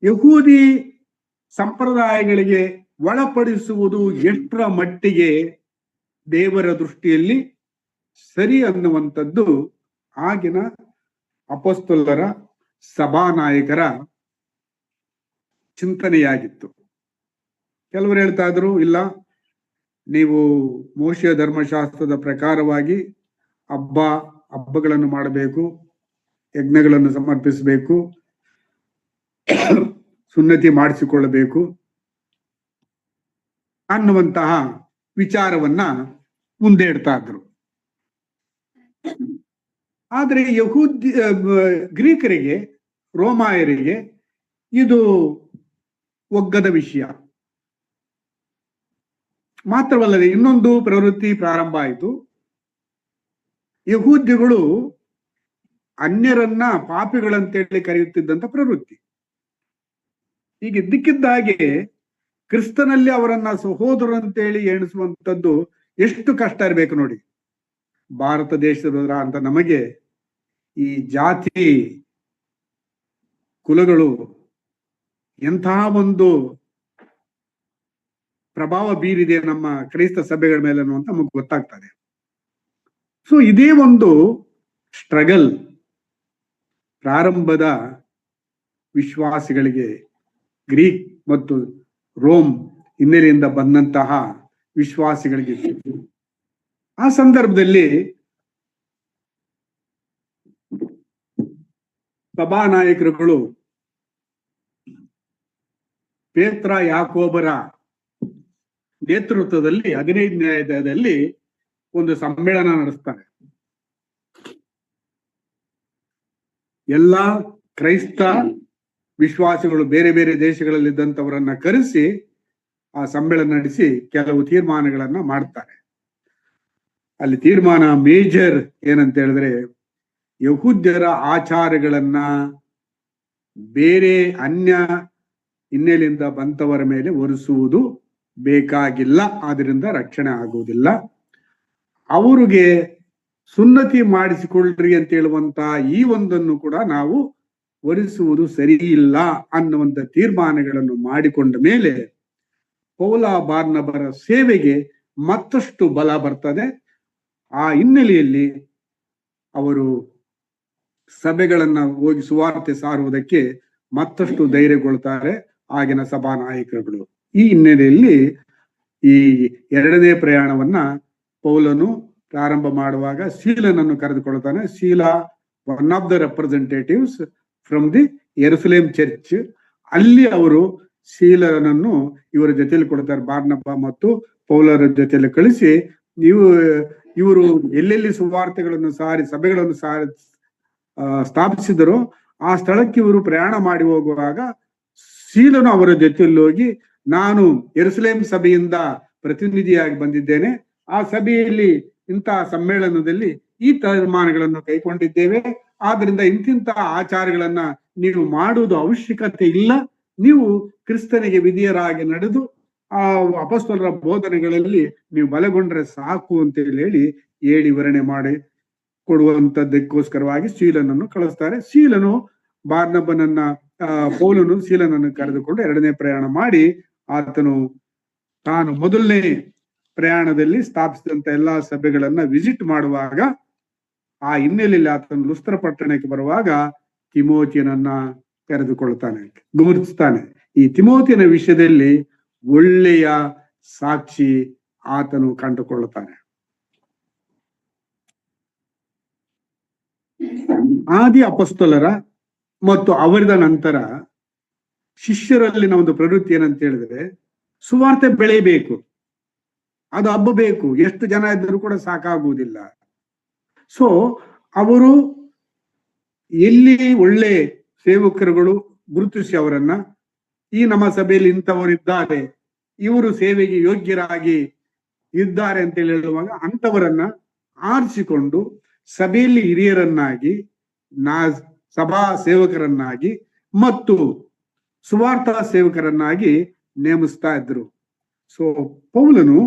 ಯಹೂದಿ ಸಂಪ್ರದಾಯಗಳಿಗೆ ಒಳಪಡಿಸುವುದು ಎಷ್ಟರ ಮಟ್ಟಿಗೆ ದೇವರ ದೃಷ್ಟಿಯಲ್ಲಿ ಸರಿ ಅನ್ನುವಂಥದ್ದು ಆಗಿನ ಅಪೊಸ್ತಲರ ಸಭಾನಾಯಕರ ಚಿಂತನೆಯಾಗಿತ್ತು. ಕೆಲವರು ಹೇಳ್ತಾ ಇದ್ರು, ಇಲ್ಲ, ನೀವು ಮೋಶೆಯ ಧರ್ಮಶಾಸ್ತ್ರದ ಪ್ರಕಾರವಾಗಿ ಹಬ್ಬಗಳನ್ನು ಮಾಡಬೇಕು, ಯಜ್ಞಗಳನ್ನು ಸಮರ್ಪಿಸಬೇಕು, ಸುನ್ನತಿ ಮಾಡಿಸಿಕೊಳ್ಳಬೇಕು ಅನ್ನುವಂತಹ ವಿಚಾರವನ್ನ ಮುಂದೆ ಇಡ್ತಾ ಇದ್ರು. ಆದರೆ ಗ್ರೀಕರಿಗೆ, ರೋಮಾಯರಿಗೆ ಇದು ಒಗ್ಗದ ವಿಷಯ. ಮಾತ್ರವಲ್ಲದೆ ಇನ್ನೊಂದು ಪ್ರವೃತ್ತಿ ಪ್ರಾರಂಭ ಆಯಿತು. ಯಹೂದ್ಯಗಳು ಅನ್ಯರನ್ನ ಪಾಪಿಗಳಂತೇಳಿ ಕರೆಯುತ್ತಿದ್ದಂತ ಪ್ರವೃತ್ತಿ. ಈಗ ಇದ್ದಕ್ಕಿದ್ದಾಗೆ ಕ್ರಿಸ್ತನಲ್ಲಿ ಅವರನ್ನ ಸಹೋದರಂತೇಳಿ ಎಣಿಸುವಂಥದ್ದು ಎಷ್ಟು ಕಷ್ಟ ಇರಬೇಕು ನೋಡಿ. ಭಾರತ ದೇಶದ ಅಂತ ನಮಗೆ ಈ ಜಾತಿ ಕುಲಗಳು ಎಂತಹ ಒಂದು ಪ್ರಭಾವ ಬೀರಿದೆ ನಮ್ಮ ಕ್ರೈಸ್ತ ಸಭೆಗಳ ಮೇಲೆ ಅನ್ನುವಂತ ನಮಗೆ ಗೊತ್ತಾಗ್ತದೆ. ಸೊ ಇದೇ ಒಂದು ಸ್ಟ್ರಗಲ್ ಪ್ರಾರಂಭದ ವಿಶ್ವಾಸಿಗಳಿಗೆ, ಗ್ರೀಕ್ ಮತ್ತು ರೋಮ್ ಹಿನ್ನೆಲೆಯಿಂದ ಬಂದಂತಹ ವಿಶ್ವಾಸಿಗಳಿಗೆ. ಆ ಸಂದರ್ಭದಲ್ಲಿ ಸಭಾನಾಯಕರುಗಳು ಪೇತ್ರ ಯಾಕೋಬರ ನೇತೃತ್ವದಲ್ಲಿ 15ನೇ ಅಧ್ಯಾಯದಲ್ಲಿ ಒಂದು ಸಮ್ಮೇಳನ ನಡೆಸ್ತಾರೆ. ಎಲ್ಲಾ ಕ್ರೈಸ್ತ ವಿಶ್ವಾಸಿಗಳು ಬೇರೆ ಬೇರೆ ದೇಶಗಳಲ್ಲಿದ್ದಂಥವರನ್ನ ಕರೆಸಿ ಆ ಸಮ್ಮೇಳನ ನಡೆಸಿ ಕೆಲವು ತೀರ್ಮಾನಗಳನ್ನ ಮಾಡ್ತಾರೆ. ಅಲ್ಲಿ ತೀರ್ಮಾನ ಮೇಜರ್ ಏನಂತ ಹೇಳಿದ್ರೆ, ಯಹೂದ್ಯರ ಆಚಾರಗಳನ್ನ ಬೇರೆ ಅನ್ಯ ಹಿನ್ನೆಲೆಯಿಂದ ಬಂತವರ ಮೇಲೆ ಹೊರಿಸುವುದು ಬೇಕಾಗಿಲ್ಲ, ಆದ್ರಿಂದ ರಕ್ಷಣೆ ಆಗುವುದಿಲ್ಲ. ಅವರಿಗೆ ಸುನ್ನತಿ ಮಾಡಿಸಿಕೊಳ್ಳ್ರಿ ಅಂತ ಹೇಳುವಂತ ಈ ಒಂದನ್ನು ಕೂಡ ನಾವು ವರಿಸುವುದು ಸರಿ ಇಲ್ಲ ಅನ್ನುವಂತ ತೀರ್ಮಾನಗಳನ್ನು ಮಾಡಿಕೊಂಡ ಮೇಲೆ ಪೌಲ ಬಾರ್ನಬರ ಸೇವೆಗೆ ಮತ್ತಷ್ಟು ಬಲ ಬರ್ತದೆ. ಆ ಹಿನ್ನೆಲೆಯಲ್ಲಿ ಅವರು ಸಭೆಗಳನ್ನ ಹೋಗಿ ಸುವಾರ್ತೆ ಸಾರುವುದಕ್ಕೆ ಮತ್ತಷ್ಟು ಧೈರ್ಯಗೊಳ್ತಾರೆ ಆಗಿನ ಸಭಾ ನಾಯಕರುಗಳು. ಈ ಹಿನ್ನೆಲೆಯಲ್ಲಿ ಈ ಎರಡನೇ ಪ್ರಯಾಣವನ್ನ ಪೌಲನು ಪ್ರಾರಂಭ ಮಾಡುವಾಗ ಶೀಲನನ್ನು ಕರೆದುಕೊಳ್ತಾನೆ. ಶೀಲ one of the representatives from the ಯೆರೂಸಲೇಮ್ ಚರ್ಚ್. ಅಲ್ಲಿ ಅವರು ಶೀಲನನ್ನು ಇವರ ಜೊತೆಯಲ್ಲಿ ಕೊಡ್ತಾರೆ. ಬಾರ್ನಬ ಮತ್ತು ಪೌಲರ ಜೊತೆಯಲ್ಲಿ ಕಳಿಸಿ ಇವರು ಎಲ್ಲೆಲ್ಲಿ ಸುವಾರ್ತೆಗಳನ್ನು ಸಾರಿ ಸಭೆಗಳನ್ನು ಸ್ಥಾಪಿಸಿದರೋ ಆ ಸ್ಥಳಕ್ಕೆ ಇವರು ಪ್ರಯಾಣ ಮಾಡಿ ಹೋಗುವಾಗ ಶೀಲನು ಅವರ ಜೊತೆಯಲ್ಲಿ ಹೋಗಿ, ನಾನು ಯೆರೂಸಲೇಮ್ ಸಭೆಯಿಂದ ಪ್ರತಿನಿಧಿಯಾಗಿ ಬಂದಿದ್ದೇನೆ, ಆ ಸಭೆಯಲ್ಲಿ ಇಂತಹ ಸಮ್ಮೇಳನದಲ್ಲಿ ಈ ತೀರ್ಮಾನಗಳನ್ನು ಕೈಗೊಂಡಿದ್ದೇವೆ, ಆದ್ರಿಂದ ಇಂತಿಂತ ಆಚಾರಗಳನ್ನ ನೀವು ಮಾಡುವುದು ಅವಶ್ಯಕತೆ ಇಲ್ಲ, ನೀವು ಕ್ರಿಸ್ತನಿಗೆ ವಿಧಿಯರಾಗಿ ನಡೆದು ಆ ಅಪೊಸ್ತಲರ ಬೋಧನೆಗಳಲ್ಲಿ ನೀವು ಬಲಗೊಂಡ್ರೆ ಸಾಕು ಅಂತ ಹೇಳಿ ವಿವರಣೆ ಮಾಡಿ ಕೊಡುವಂತದ್ದಕ್ಕೋಸ್ಕರವಾಗಿ ಶೀಲನನ್ನು ಕಳಿಸ್ತಾರೆ. ಶೀಲನು ಬಾರ್ನಬನನ್ನ ಪೌಲನು ಶೀಲನನ್ನು ಕರೆದುಕೊಂಡು ಎರಡನೇ ಪ್ರಯಾಣ ಮಾಡಿ ಆತನು ತಾನು ಮೊದಲನೇ ಪ್ರಯಾಣದಲ್ಲಿ ಸ್ಥಾಪಿಸಿದಂತ ಎಲ್ಲಾ ಸಭೆಗಳನ್ನ ವಿಸಿಟ್ ಮಾಡುವಾಗ ಆ ಹಿನ್ನೆಲೆಯಲ್ಲಿ ಆತನು ಲುಸ್ತ್ರ ಪಟ್ಟಣಕ್ಕೆ ಬರುವಾಗ ತಿಮೋತಿಯನನ್ನ ಕರೆದುಕೊಳ್ತಾನೆ, ಗುರುತಿಸ್ತಾನೆ. ಈ ತಿಮೋತಿಯನ ವಿಷಯದಲ್ಲಿ ಒಳ್ಳೆಯ ಸಾಕ್ಷಿ ಆತನು ಕಂಡುಕೊಳ್ಳುತ್ತಾನೆ. ಆದಿ ಅಪೊಸ್ತಲರ ಮತ್ತು ಅವರಿದ ನಂತರ ಶಿಷ್ಯರಲ್ಲಿನ ಒಂದು ಪ್ರವೃತ್ತಿ ಏನಂತ ಹೇಳಿದ್ರೆ, ಸುವಾರ್ತೆ ಬೆಳೆಯಬೇಕು, ಅದು ಹಬ್ಬಬೇಕು, ಎಷ್ಟು ಜನ ಇದ್ದರೂ ಕೂಡ ಸಾಕಾಗುವುದಿಲ್ಲ. ಸೊ ಅವರು ಎಲ್ಲಿ ಒಳ್ಳೆ ಸೇವಕರುಗಳು ಗುರುತಿಸಿ ಅವರನ್ನ, ಈ ನಮ್ಮ ಸಭೆಯಲ್ಲಿ ಇಂಥವರು ಇದ್ದಾರೆ, ಇವರು ಸೇವೆಗೆ ಯೋಗ್ಯರಾಗಿ ಇದ್ದಾರೆ ಅಂತ ಹೇಳುವಾಗ ಅಂಥವರನ್ನ ಆರಿಸಿಕೊಂಡು ಸಭೆಯಲ್ಲಿ ಹಿರಿಯರನ್ನಾಗಿ, ಸಭಾ ಸೇವಕರನ್ನಾಗಿ ಮತ್ತು ಸುವಾರ್ಥ ಸೇವಕರನ್ನಾಗಿ ನೇಮಿಸ್ತಾ ಇದ್ರು. ಸೊ ಪೌಲನು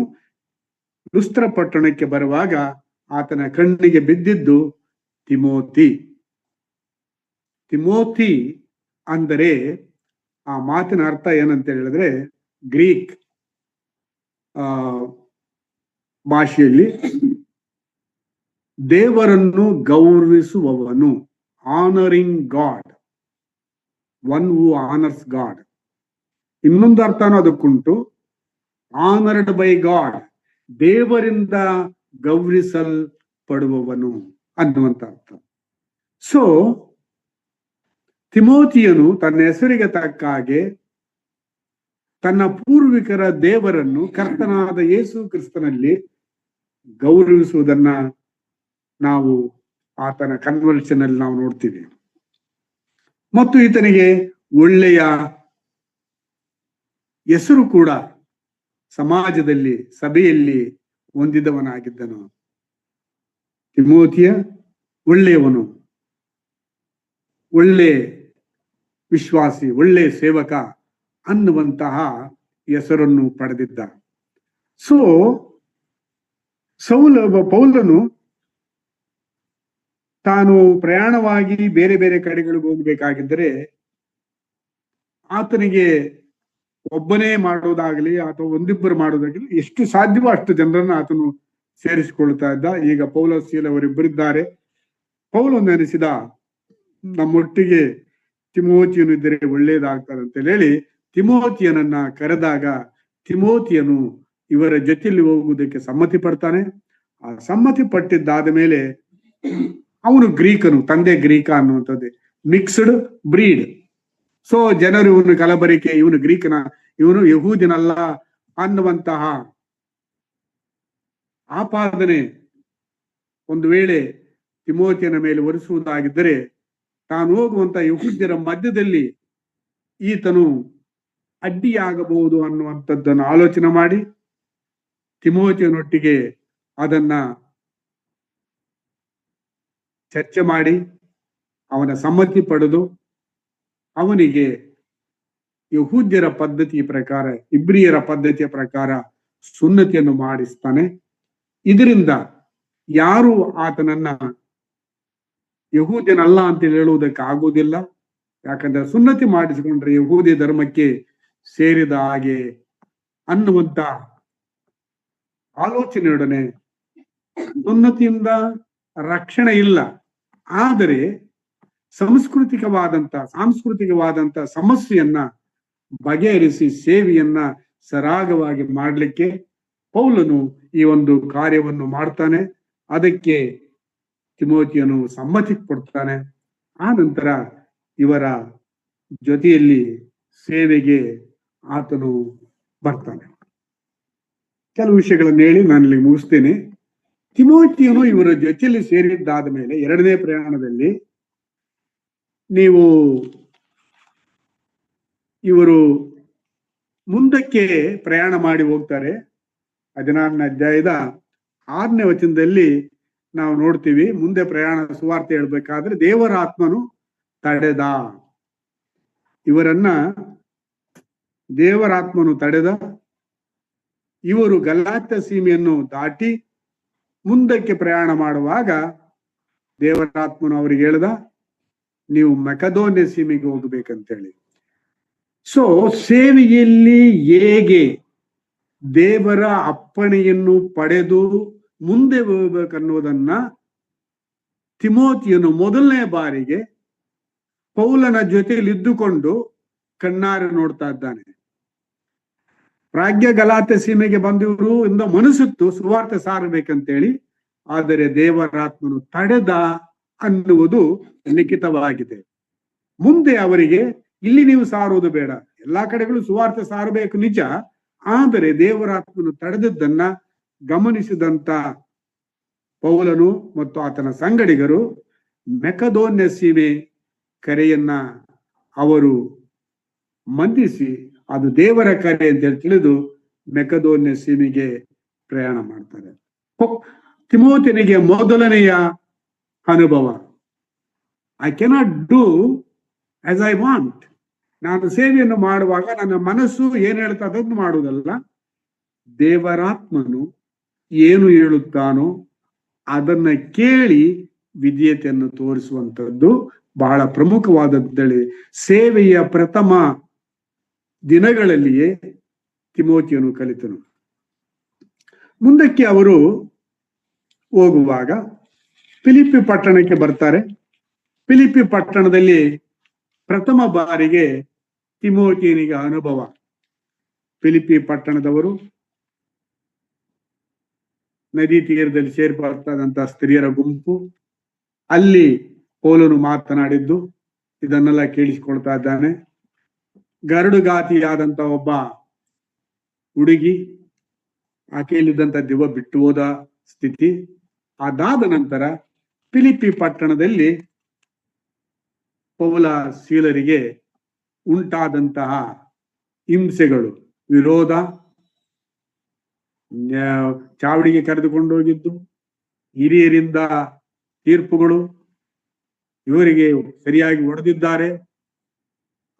ಲುಸ್ತ್ರ ಪಟ್ಟಣಕ್ಕೆ ಬರುವಾಗ ಆತನ ಕಣ್ಣಿಗೆ ಬಿದ್ದಿದ್ದು ತಿಮೋತಿ. ತಿಮೋತಿ ಅಂದರೆ ಆ ಮಾತಿನ ಅರ್ಥ ಏನಂತ ಹೇಳಿದ್ರೆ, ಗ್ರೀಕ್ ಭಾಷೆಯಲ್ಲಿ ದೇವರನ್ನು ಗೌರವಿಸುವವನು, honouring God, one who honours God. ಇನ್ನೊಂದು ಅರ್ಥನೂ ಅದಕ್ಕುಂಟು, ಆನರ್ಡ್ ಬೈ ಗಾಡ್, ದೇವರಿಂದ ಗೌರವಿಸಲ್ಪಡುವವನು ಅನ್ನುವಂತ ಅರ್ಥ. ಸೊ ತಿಮೋತಿಯನು ತನ್ನ ಹೆಸರಿಗೆ ತಕ್ಕ ಹಾಗೆ ತನ್ನ ಪೂರ್ವಿಕರ ದೇವರನ್ನು, ಕರ್ತನಾದ ಯೇಸು ಕ್ರಿಸ್ತನಲ್ಲಿ ಗೌರವಿಸುವುದನ್ನ ನಾವು ಆತನ ಕನ್ವರ್ಷನ್ ಅಲ್ಲಿ ನಾವು ನೋಡ್ತೀವಿ. ಮತ್ತು ಈತನಿಗೆ ಒಳ್ಳೆಯ ಹೆಸರು ಕೂಡ ಸಮಾಜದಲ್ಲಿ, ಸಭೆಯಲ್ಲಿ ಹೊಂದಿದವನಾಗಿದ್ದನು. ತಿಮೋತಿಯ ಒಳ್ಳೆಯವನು, ಒಳ್ಳೆ ವಿಶ್ವಾಸಿ, ಒಳ್ಳೆ ಸೇವಕ ಅನ್ನುವಂತಹ ಹೆಸರನ್ನು ಪಡೆದಿದ್ದ. ಸೊ ಪೌಲನು ತಾನು ಪ್ರಯಾಣವಾಗಿ ಬೇರೆ ಬೇರೆ ಕಡೆಗಳಿಗೆ ಹೋಗ್ಬೇಕಾಗಿದ್ದರೆ ಆತನಿಗೆ ಒಬ್ಬನೇ ಮಾಡುವುದಾಗಲಿ ಅಥವಾ ಒಂದಿಬ್ಬರು ಮಾಡುವುದಾಗಲಿ ಎಷ್ಟು ಸಾಧ್ಯವೋ ಅಷ್ಟು ಜನರನ್ನ ಆತನು ಸೇರಿಸಿಕೊಳ್ತಾ ಇದ್ದ. ಈಗ ಪೌಲ ಶೀಲವರಿಬ್ಬರಿದ್ದಾರೆ. ಪೌಲನು ನೆನೆಸಿದ, ನಮ್ಮೊಟ್ಟಿಗೆ ತಿಮೋತಿಯನು ಇದ್ದರೆ ಒಳ್ಳೇದಾಗ್ತದೆ ಅಂತ ಹೇಳಿ ತಿಮೋತಿಯನನ್ನ ಕರೆದಾಗ ತಿಮೋತಿಯನು ಇವರ ಜೊತೆಯಲ್ಲಿ ಹೋಗುವುದಕ್ಕೆ ಸಮ್ಮತಿ ಪಡ್ತಾನೆ. ಆ ಸಮ್ಮತಿ ಪಟ್ಟಿದ್ದಾದ ಮೇಲೆ ಅವನು ಗ್ರೀಕನು, ತಂದೆ ಗ್ರೀಕ ಅನ್ನುವಂಥದ್ದು ಮಿಕ್ಸ್ಡ್ ಬ್ರೀಡ್. ಸೊ ಜನರು ಇವನು ಕಲಬರಿಕೆ, ಇವನು ಗ್ರೀಕನ, ಇವನು ಯಹೂದಿನಲ್ಲ ಅನ್ನುವಂತಹ ಆಪಾದನೆ ಒಂದು ವೇಳೆ ತಿಮೋತಿಯನ ಮೇಲೆ ಹೊರಿಸುವುದಾಗಿದ್ದರೆ ತಾನು ಹೋಗುವಂತ ಯಹೂದ್ಯರ ಮಧ್ಯದಲ್ಲಿ ಈತನು ಅಡ್ಡಿಯಾಗಬಹುದು ಅನ್ನುವಂಥದ್ದನ್ನು ಆಲೋಚನೆ ಮಾಡಿ ತಿಮೋತಿಯನೊಟ್ಟಿಗೆ ಅದನ್ನ ಚರ್ಚೆ ಮಾಡಿ ಅವನ ಸಮ್ಮತಿ ಪಡೆದು ಅವನಿಗೆ ಯಹೂದ್ಯರ ಪದ್ಧತಿಯ ಪ್ರಕಾರ, ಇಬ್ರಿಯರ ಪದ್ಧತಿಯ ಪ್ರಕಾರ ಸುನ್ನತಿಯನ್ನು ಮಾಡಿಸ್ತಾನೆ. ಇದರಿಂದ ಯಾರು ಆತನನ್ನ ಯಹೂದ್ಯನಲ್ಲ ಅಂತ ಹೇಳುವುದಕ್ಕೆ ಆಗುವುದಿಲ್ಲ. ಯಾಕಂದ್ರೆ ಸುನ್ನತಿ ಮಾಡಿಸಿಕೊಂಡ್ರೆ ಯಹೂದಿ ಧರ್ಮಕ್ಕೆ ಸೇರಿದ ಹಾಗೆ ಅನ್ನುವಂತ ಆಲೋಚನೆಯೊಡನೆ ಸುನ್ನತಿಯಿಂದ ರಕ್ಷಣೆ ಇಲ್ಲ. ಆದರೆ ಸಾಂಸ್ಕೃತಿಕವಾದಂತ ಸಮಸ್ಯೆಯನ್ನ ಬಗೆಹರಿಸಿ ಸೇವೆಯನ್ನ ಸರಾಗವಾಗಿ ಮಾಡಲಿಕ್ಕೆ ಪೌಲನು ಈ ಒಂದು ಕಾರ್ಯವನ್ನು ಮಾಡ್ತಾನೆ. ಅದಕ್ಕೆ ತಿಮೋತಿಯನು ಸಮ್ಮತಿ ಕೊಡ್ತಾನೆ. ಆ ನಂತರ ಇವರ ಜೊತೆಯಲ್ಲಿ ಸೇವೆಗೆ ಆತನು ಬರ್ತಾನೆ. ಕೆಲವು ವಿಷಯಗಳನ್ನು ಹೇಳಿ ನಾನು ಇಲ್ಲಿ ಮುಗಿಸ್ತೇನೆ. ತಿಮೋತಿಯನು ಇವರ ಜೊತೆಯಲ್ಲಿ ಸೇರಿದ್ದಾದ ಮೇಲೆ 2ನೇ ಪ್ರಯಾಣದಲ್ಲಿ ಇವರು ಮುಂದಕ್ಕೆ ಪ್ರಯಾಣ ಮಾಡಿ ಹೋಗ್ತಾರೆ. 16ನೇ ಅಧ್ಯಾಯದ 6ನೇ ವಚನದಲ್ಲಿ ನಾವು ನೋಡ್ತೀವಿ. ಮುಂದೆ ಪ್ರಯಾಣ ಸುವಾರ್ತೆ ಹೇಳ್ಬೇಕಾದ್ರೆ ದೇವರ ಆತ್ಮನು ತಡೆದ ಇವರನ್ನ. ದೇವರಾತ್ಮನು ತಡೆದ ಇವರು ಗಲಾತ್ಯ ಸೀಮೆಯನ್ನು ದಾಟಿ ಮುಂದಕ್ಕೆ ಪ್ರಯಾಣ ಮಾಡುವಾಗ ದೇವರಾತ್ಮನು ಅವರಿಗೆ ಹೇಳ್ದ, ನೀವು ಮಕೆದೋನ್ಯ ಸೀಮೆಗೆ ಹೋಗ್ಬೇಕಂತೇಳಿ. ಸೊ ಸೇವೆಯಲ್ಲಿ ಹೇಗೆ ದೇವರ ಅಪ್ಪಣೆಯನ್ನು ಪಡೆದು ಮುಂದೆ ಹೋಗ್ಬೇಕನ್ನೋದನ್ನ ತಿಮೋತಿಯನು ಮೊದಲನೇ ಬಾರಿಗೆ ಪೌಲನ ಜೊತೆಯಲ್ಲಿ ಇದ್ದುಕೊಂಡು ಕಣ್ಣಾರೆ ನೋಡ್ತಾ ಇದ್ದಾನೆ. ಪ್ರಾಗ್ಯ ಗಲಾತ್ಯ ಸೀಮೆಗೆ ಬಂದಿವರು ಇಂದ ಮನಸ್ಸಿತ್ತು ಸುವಾರ್ತೆ ಸಾರಬೇಕಂತೇಳಿ. ಆದರೆ ದೇವರಾತ್ಮನು ತಡೆದ ಅನ್ನುವುದು ಲಿಖಿತವಾಗಿದೆ. ಮುಂದೆ ಅವರಿಗೆ ಇಲ್ಲಿ ನೀವು ಸಾರುವುದು ಬೇಡ, ಎಲ್ಲಾ ಕಡೆಗಳು ಸುವಾರ್ತೆ ಸಾರಬೇಕು ನಿಜ, ಆದರೆ ದೇವರಾತ್ಮನು ತಡೆದದ್ದನ್ನ ಗಮನಿಸಿದಂತ ಪೌಲನು ಮತ್ತು ಆತನ ಸಂಗಡಿಗರು ಮೆಕದೋನ್ಯ ಸೀಮೆ ಕರೆಯನ್ನ ಅವರು ಮಂದಿಸಿ ಅದು ದೇವರ ಕರೆ ಅಂತ ತಿಳಿದು ಮೆಕದೋನ್ಯ ಸೀಮೆಗೆ ಪ್ರಯಾಣ ಮಾಡ್ತಾರೆ. ತಿಮೋತಿಯನಿಗೆ ಮೊದಲನೆಯ ಅನುಭವ, I cannot do as I want. ನಾನು ಸೇವೆಯನ್ನು ಮಾಡುವಾಗ ನನ್ನ ಮನಸ್ಸು ಏನ್ ಹೇಳ್ತಾ ಅದನ್ನು ಮಾಡುವುದಲ್ಲ, ದೇವರಾತ್ಮನು ಏನು ಹೇಳುತ್ತಾನೋ ಅದನ್ನ ಕೇಳಿ ವಿಧೇಯತೆಯನ್ನು ತೋರಿಸುವಂಥದ್ದು ಬಹಳ ಪ್ರಮುಖವಾದದ್ದಲ್ಲಿ. ಸೇವೆಯ ಪ್ರಥಮ ದಿನಗಳಲ್ಲಿಯೇ ತಿಮೋತಿಯನು ಕಲಿತನು. ಮುಂದಕ್ಕೆ ಅವರು ಹೋಗುವಾಗ ಫಿಲಿಪ್ಪಿ ಪಟ್ಟಣಕ್ಕೆ ಬರ್ತಾರೆ. ಫಿಲಿಪ್ಪಿ ಪಟ್ಟಣದಲ್ಲಿ ಪ್ರಥಮ ಬಾರಿಗೆ ತಿಮೋತಿಯನಿಗೆ ಅನುಭವ. ಫಿಲಿಪ್ಪಿ ಪಟ್ಟಣದವರು ನದಿ ತೀರದಲ್ಲಿ ಸೇರ್ಪಡ್ತದಂತ ಸ್ತ್ರೀಯರ ಗುಂಪು. ಅಲ್ಲಿ ಪೌಲನು ಮಾತನಾಡಿದ್ದು ಇದನ್ನೆಲ್ಲ ಕೇಳಿಸಿಕೊಳ್ತಾ ಇದ್ದಾನೆ. ಗರಡುಗಾತಿಯಾದಂತ ಒಬ್ಬ ಹುಡುಗಿ, ಆಕೆಯಲ್ಲಿದ್ದಂತ ದೆವ್ವ ಬಿಟ್ಟು ಹೋದ ಸ್ಥಿತಿ. ಅದಾದ ನಂತರ ಫಿಲಿಪ್ಪಿ ಪಟ್ಟಣದಲ್ಲಿ ಪೌಲ ಶೀಲರಿಗೆ ಉಂಟಾದಂತಹ ಹಿಂಸೆಗಳು, ವಿರೋಧ, ಚಾವಡಿಗೆ ಕರೆದುಕೊಂಡು ಹೋಗಿದ್ದು, ಹಿರಿಯರಿಂದ ತೀರ್ಪುಗಳು, ಇವರಿಗೆ ಸರಿಯಾಗಿ ಹೊಡೆದಿದ್ದಾರೆ,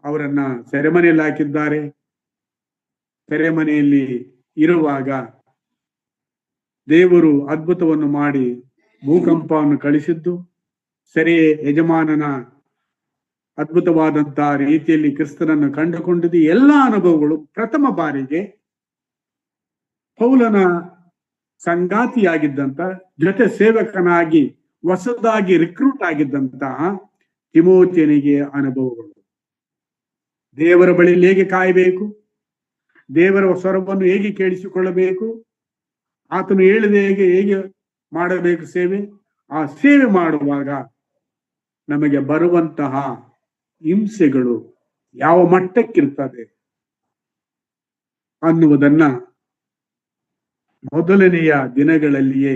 ಅವರನ್ನ ಸೆರೆಮನೆಯಲ್ಲಿ ಹಾಕಿದ್ದಾರೆ. ಸೆರೆಮನೆಯಲ್ಲಿ ಇರುವಾಗ ದೇವರು ಅದ್ಭುತವನ್ನು ಮಾಡಿ ಭೂಕಂಪವನ್ನು ಕಳಿಸಿದ್ದು, ಸೆರೆ ಯಜಮಾನನ ಅದ್ಭುತವಾದಂತಹ ರೀತಿಯಲ್ಲಿ ಕ್ರಿಸ್ತನನ್ನು ಕಂಡುಕೊಂಡಿದ್ದು, ಎಲ್ಲ ಅನುಭವಗಳು ಪ್ರಥಮ ಬಾರಿಗೆ ಪೌಲನ ಸಂಗಾತಿಯಾಗಿದ್ದಂತ, ಜೊತೆ ಸೇವಕನಾಗಿ ಹೊಸದಾಗಿ ರಿಕ್ರೂಟ್ ಆಗಿದ್ದಂತಹ ತಿಮೋತಿಯನಿಗೆ ಅನುಭವಗಳು. ದೇವರ ಬಳಿ ಹೇಗೆ ಕಾಯಬೇಕು, ದೇವರ ಸ್ವರವನ್ನು ಹೇಗೆ ಕೇಳಿಸಿಕೊಳ್ಳಬೇಕು, ಆತನು ಹೇಳಿದ ಹೇಗೆ ಮಾಡಬೇಕು ಸೇವೆ. ಆ ಸೇವೆ ಮಾಡುವಾಗ ನಮಗೆ ಬರುವಂತಹ ಹಿಂಸೆಗಳು ಯಾವ ಮಟ್ಟಕ್ಕಿರ್ತದೆ ಅನ್ನುವುದನ್ನ ಮೊದಲನೆಯ ದಿನಗಳಲ್ಲಿಯೇ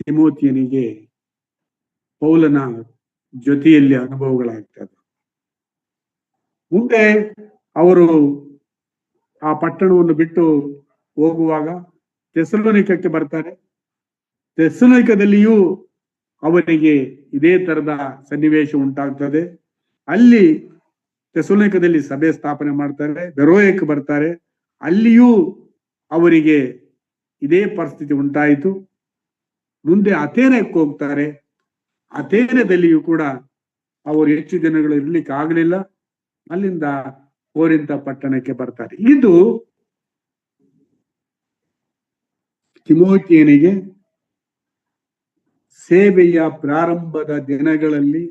ತಿಮೋತಿಯನಿಗೆ ಪೌಲನ ಜೊತೆಯಲ್ಲಿ ಅನುಭವಗಳಾಗ್ತದೆ. ಮುಂದೆ ಅವರು ಆ ಪಟ್ಟಣವನ್ನು ಬಿಟ್ಟು ಹೋಗುವಾಗ ಥೆಸಲೋನಿಕಕ್ಕೆ ಬರ್ತಾರೆ. ಥೆಸಲೋನಿಕದಲ್ಲಿಯೂ ಅವರಿಗೆ ಇದೇ ತರದ ಸನ್ನಿವೇಶ ಉಂಟಾಗ್ತದೆ. ಅಲ್ಲಿ ಥೆಸಲೋನಿಕದಲ್ಲಿ ಸಭೆ ಸ್ಥಾಪನೆ ಮಾಡ್ತಾರೆ. ಬೆರೋಯಕ್ಕೆ ಬರ್ತಾರೆ. ಅಲ್ಲಿಯೂ ಅವರಿಗೆ ಇದೇ ಪರಿಸ್ಥಿತಿ ಉಂಟಾಯಿತು. ಮುಂದೆ ಅಥೇನೆಗೆ ಹೋಗ್ತಾರೆ. ಅಥೇನೆದಲ್ಲಿಯೂ ಕೂಡ ಅವರು ಹೆಚ್ಚು ದಿನಗಳು ಇರ್ಲಿಕ್ಕೆ ಆಗಲಿಲ್ಲ. ಅಲ್ಲಿಂದ ಕೋರಿಂಥ ಪಟ್ಟಣಕ್ಕೆ ಬರ್ತಾರೆ. ಇದು ತಿಮೋಥಿಯನಿಗೆ ಸೇವೆಯ ಪ್ರಾರಂಭದ ದಿನಗಳಲ್ಲಿ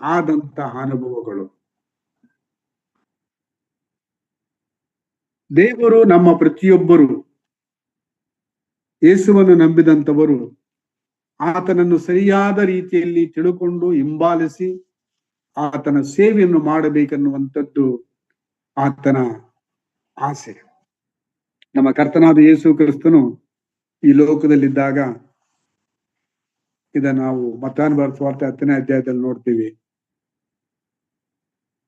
ಆದಂತಹ ಅನುಭವಗಳು. ದೇವರು ನಮ್ಮ ಪ್ರತಿಯೊಬ್ಬರು ಯೇಸುವನ್ನು ನಂಬಿದಂಥವರು ಆತನನ್ನು ಸರಿಯಾದ ರೀತಿಯಲ್ಲಿ ತಿಳುಕೊಂಡು ಹಿಂಬಾಲಿಸಿ ಆತನ ಸೇವೆಯನ್ನು ಮಾಡಬೇಕನ್ನುವಂಥದ್ದು ಆತನ ಆಸೆ. ನಮ್ಮ ಕರ್ತನಾದ ಯೇಸು ಕ್ರಿಸ್ತನು ಈ ಲೋಕದಲ್ಲಿದ್ದಾಗ, ಇದನ್ನು ನಾವು ಮತ್ತಾಯನ ಬರೆದ ಸುವಾರ್ತೆ 10ನೇ ಅಧ್ಯಾಯದಲ್ಲಿ ನೋಡ್ತೀವಿ.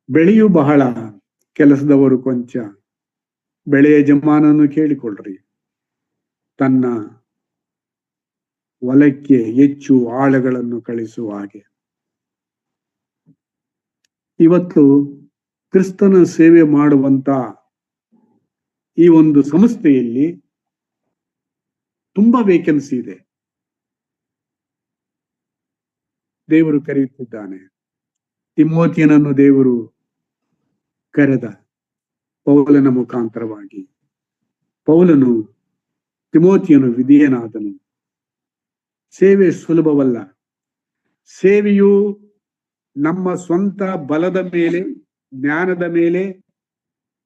ಬೆಳೆಯು ಬಹಳ, ಕೆಲಸದವರು ಕೊಂಚ. ಬೆಳೆ ಯಜಮಾನನ್ನು ಕೇಳಿಕೊಳ್ಳ್ರಿ, ತನ್ನ ಹೊಲಕ್ಕೆ ಹೆಚ್ಚು ಆಳುಗಳನ್ನು ಕಳಿಸುವ ಹಾಗೆ. ಇವತ್ತು ಕ್ರಿಸ್ತನ ಸೇವೆ ಮಾಡುವಂತ ಈ ಒಂದು ಸಂಸ್ಥೆಯಲ್ಲಿ ತುಂಬಾ ವೇಕೆನ್ಸಿ ಇದೆ. ದೇವರು ಕರೆಯುತ್ತಿದ್ದಾನೆ. ತಿಮೋಥಿಯನನ್ನು ದೇವರು ಕರೆದ ಪೌಲನ ಮುಖಾಂತರವಾಗಿ. ಪೌಲನು ತಿಮೋಥಿಯನು ವಿಧೇಯನಾದನು. ಸೇವೆ ಸುಲಭವಲ್ಲ. ಸೇವೆಯು ನಮ್ಮ ಸ್ವಂತ ಬಲದ ಮೇಲೆ, ಜ್ಞಾನದ ಮೇಲೆ,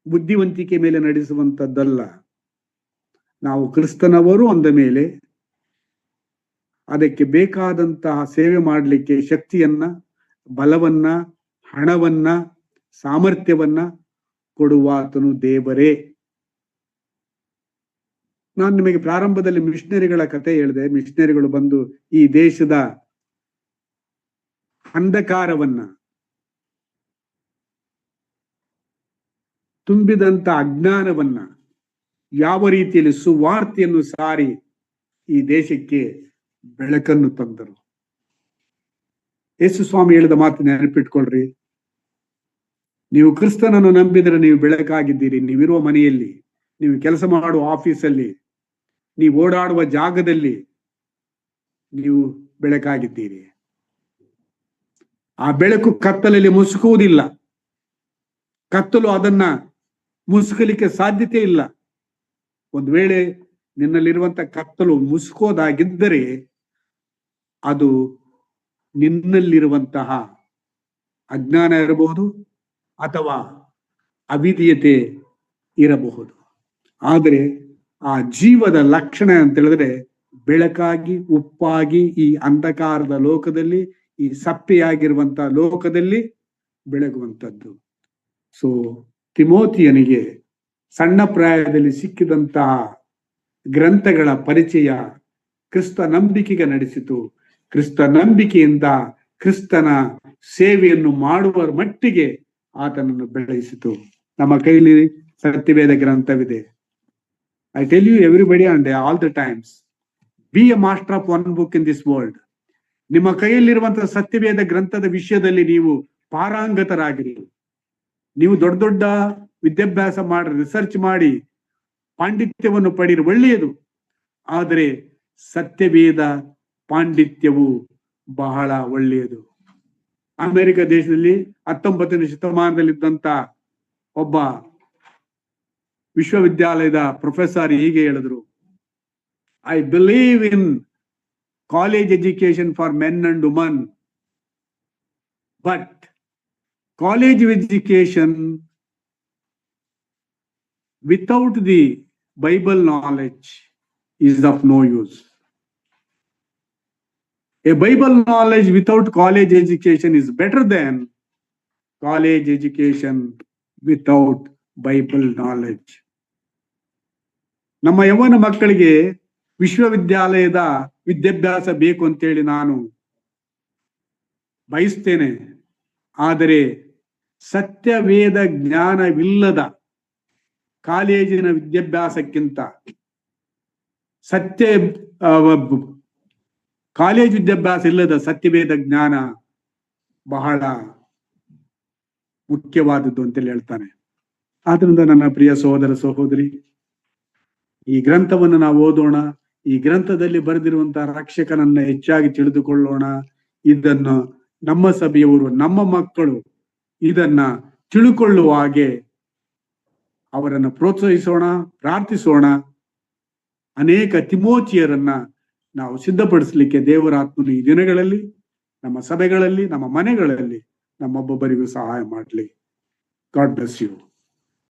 ಬುದ್ಧಿವಂತಿಕೆ ಮೇಲೆ ನಡೆಸುವಂಥದ್ದಲ್ಲ. ನಾವು ಕ್ರಿಸ್ತನವರು ಅಂದ ಮೇಲೆ ಅದಕ್ಕೆ ಬೇಕಾದಂತಹ ಸೇವೆ ಮಾಡಲಿಕ್ಕೆ ಶಕ್ತಿಯನ್ನ, ಬಲವನ್ನ, ಹಣವನ್ನ, ಸಾಮರ್ಥ್ಯವನ್ನ ಕೊಡುವಾತನು ದೇವರೇ. ನಾನು ನಿಮಗೆ ಪ್ರಾರಂಭದಲ್ಲಿ ಮಿಷನರಿಗಳ ಕಥೆ ಹೇಳಿದೆ. ಮಿಷನರಿಗಳು ಬಂದು ಈ ದೇಶದ ಅಂಧಕಾರವನ್ನ, ತುಂಬಿದಂತ ಅಜ್ಞಾನವನ್ನ ಯಾವ ರೀತಿಯಲ್ಲಿ ಸುವಾರ್ತೆಯನ್ನು ಸಾರಿ ಈ ದೇಶಕ್ಕೆ ಬೆಳಕನ್ನು ತಂದರು. ಯೇಸು ಸ್ವಾಮಿ ಹೇಳಿದ ಮಾತು ನೆನಪಿಟ್ಕೊಳ್ರಿ. ನೀವು ಕ್ರಿಸ್ತನನ್ನು ನಂಬಿದರೆ ನೀವು ಬೆಳಕಾಗಿದ್ದೀರಿ. ನೀವಿರುವ ಮನೆಯಲ್ಲಿ, ನೀವು ಕೆಲಸ ಮಾಡುವ ಆಫೀಸಲ್ಲಿ, ನೀವು ಓಡಾಡುವ ಜಾಗದಲ್ಲಿ ನೀವು ಬೆಳಕಾಗಿದ್ದೀರಿ. ಆ ಬೆಳಕು ಕತ್ತಲಲ್ಲಿ ಮುಸುಕುವುದಿಲ್ಲ. ಕತ್ತಲು ಅದನ್ನ ಮುಸುಕಲಿಕ್ಕೆ ಸಾಧ್ಯತೆ ಇಲ್ಲ. ಒಂದು ವೇಳೆ ನಿನ್ನಲ್ಲಿರುವಂತ ಕತ್ತಲು ಮುಸುಕೋದಾಗಿದ್ದರೆ ಅದು ನಿನ್ನಲ್ಲಿರುವಂತಹ ಅಜ್ಞಾನ ಇರಬಹುದು ಅಥವಾ ಅವಿಧೇಯತೆ ಇರಬಹುದು. ಆದರೆ ಆ ಜೀವದ ಲಕ್ಷಣ ಅಂತ ಹೇಳಿದ್ರೆ ಬೆಳಕಾಗಿ, ಉಪ್ಪಾಗಿ ಈ ಅಂಧಕಾರದ ಲೋಕದಲ್ಲಿ, ಈ ಸಪ್ಪೆಯಾಗಿರುವಂತಹ ಲೋಕದಲ್ಲಿ ಬೆಳಗುವಂಥದ್ದು. ಸೊ ತಿಮೋಥಿಯನಿಗೆ ಸಣ್ಣ ಪ್ರಾಯದಲ್ಲಿ ಸಿಕ್ಕಿದಂತಹ ಗ್ರಂಥಗಳ ಪರಿಚಯ ಕ್ರಿಸ್ತ ನಂಬಿಕೆಗೆ ನಡೆಸಿತು. ಕ್ರಿಸ್ತ ನಂಬಿಕೆಯಿಂದ ಕ್ರಿಸ್ತನ ಸೇವೆಯನ್ನು ಮಾಡುವ ಮಟ್ಟಿಗೆ ಆತನನ್ನು ಬೆಳೆಸಿತು. ನಮ್ಮ ಕೈಲಿ ಸತ್ಯವೇದ ಗ್ರಂಥವಿದೆ. I tell you everybody and all the times, be a master of one book in this world. ನಿಮ್ಮ ಕೈಯಲ್ಲಿರುವಂತಹ ಸತ್ಯವೇದ ಗ್ರಂಥದ ವಿಷಯದಲ್ಲಿ ನೀವು ಪಾರಂಗತರಾಗಿರಿ. ನೀವು ದೊಡ್ಡ ದೊಡ್ಡ ವಿದ್ಯಾಭ್ಯಾಸ ಮಾಡಿ, ರಿಸರ್ಚ್ ಮಾಡಿ ಪಾಂಡಿತ್ಯವನ್ನು ಪಡೆಯಿರಿ, ಒಳ್ಳೆಯದು. ಆದರೆ ಸತ್ಯವೇದ ಪಾಂಡಿತ್ಯವು ಬಹಳ ಒಳ್ಳೆಯದು. ಅಮೆರಿಕ ದೇಶದಲ್ಲಿ 19ನೇ ಶತಮಾನದಲ್ಲಿದ್ದಂತ ಒಬ್ಬ ವಿಶ್ವವಿದ್ಯಾಲಯದ ಪ್ರೊಫೆಸರ್ ಹೀಗೆ ಹೇಳಿದ್ರು: I believe in college education for men and woman, but college education without the Bible knowledge is of no use. A Bible knowledge without college education is better than college education without Bible knowledge. ನಮ್ಮ ಯವನ ಮಕ್ಕಳಿಗೆ ವಿಶ್ವವಿದ್ಯಾಲಯದ ವಿದ್ಯಾಭ್ಯಾಸ ಬೇಕು ಅಂತೇಳಿ ನಾನು ಬಯಸ್ತೇನೆ. ಆದರೆ ಸತ್ಯವೇದ ಜ್ಞಾನವಿಲ್ಲದ ಕಾಲೇಜಿನ ವಿದ್ಯಾಭ್ಯಾಸಕ್ಕಿಂತ ಕಾಲೇಜ್ ವಿದ್ಯಾಭ್ಯಾಸ ಇಲ್ಲದ ಸತ್ಯವೇದ ಜ್ಞಾನ ಬಹಳ ಮುಖ್ಯವಾದದ್ದು ಅಂತೇಳಿ ಹೇಳ್ತಾನೆ. ಆದ್ರಿಂದ ನನ್ನ ಪ್ರಿಯ ಸಹೋದರ ಸಹೋದರಿ, ಈ ಗ್ರಂಥವನ್ನು ನಾವು ಓದೋಣ. ಈ ಗ್ರಂಥದಲ್ಲಿ ಬರೆದಿರುವಂತಹ ರಕ್ಷಕನನ್ನ ಹೆಚ್ಚಾಗಿ ತಿಳಿದುಕೊಳ್ಳೋಣ. ಇದನ್ನು ನಮ್ಮ ಸಭೆಯವರು, ನಮ್ಮ ಮಕ್ಕಳು ಇದನ್ನ ತಿಳುಕೊಳ್ಳುವ ಹಾಗೆ ಅವರನ್ನು ಪ್ರೋತ್ಸಾಹಿಸೋಣ, ಪ್ರಾರ್ಥಿಸೋಣ. ಅನೇಕ ತಿಮೋತಿಯರನ್ನ ನಾವು ಸಿದ್ಧಪಡಿಸಲಿಕ್ಕೆ ದೇವರ ಆತ್ಮನು ಈ ದಿನಗಳಲ್ಲಿ ನಮ್ಮ ಸಭೆಗಳಲ್ಲಿ, ನಮ್ಮ ಮನೆಗಳಲ್ಲಿ ನಮ್ಮೊಬ್ಬೊಬ್ಬರಿಗೂ ಸಹಾಯ ಮಾಡಲಿ. God bless you.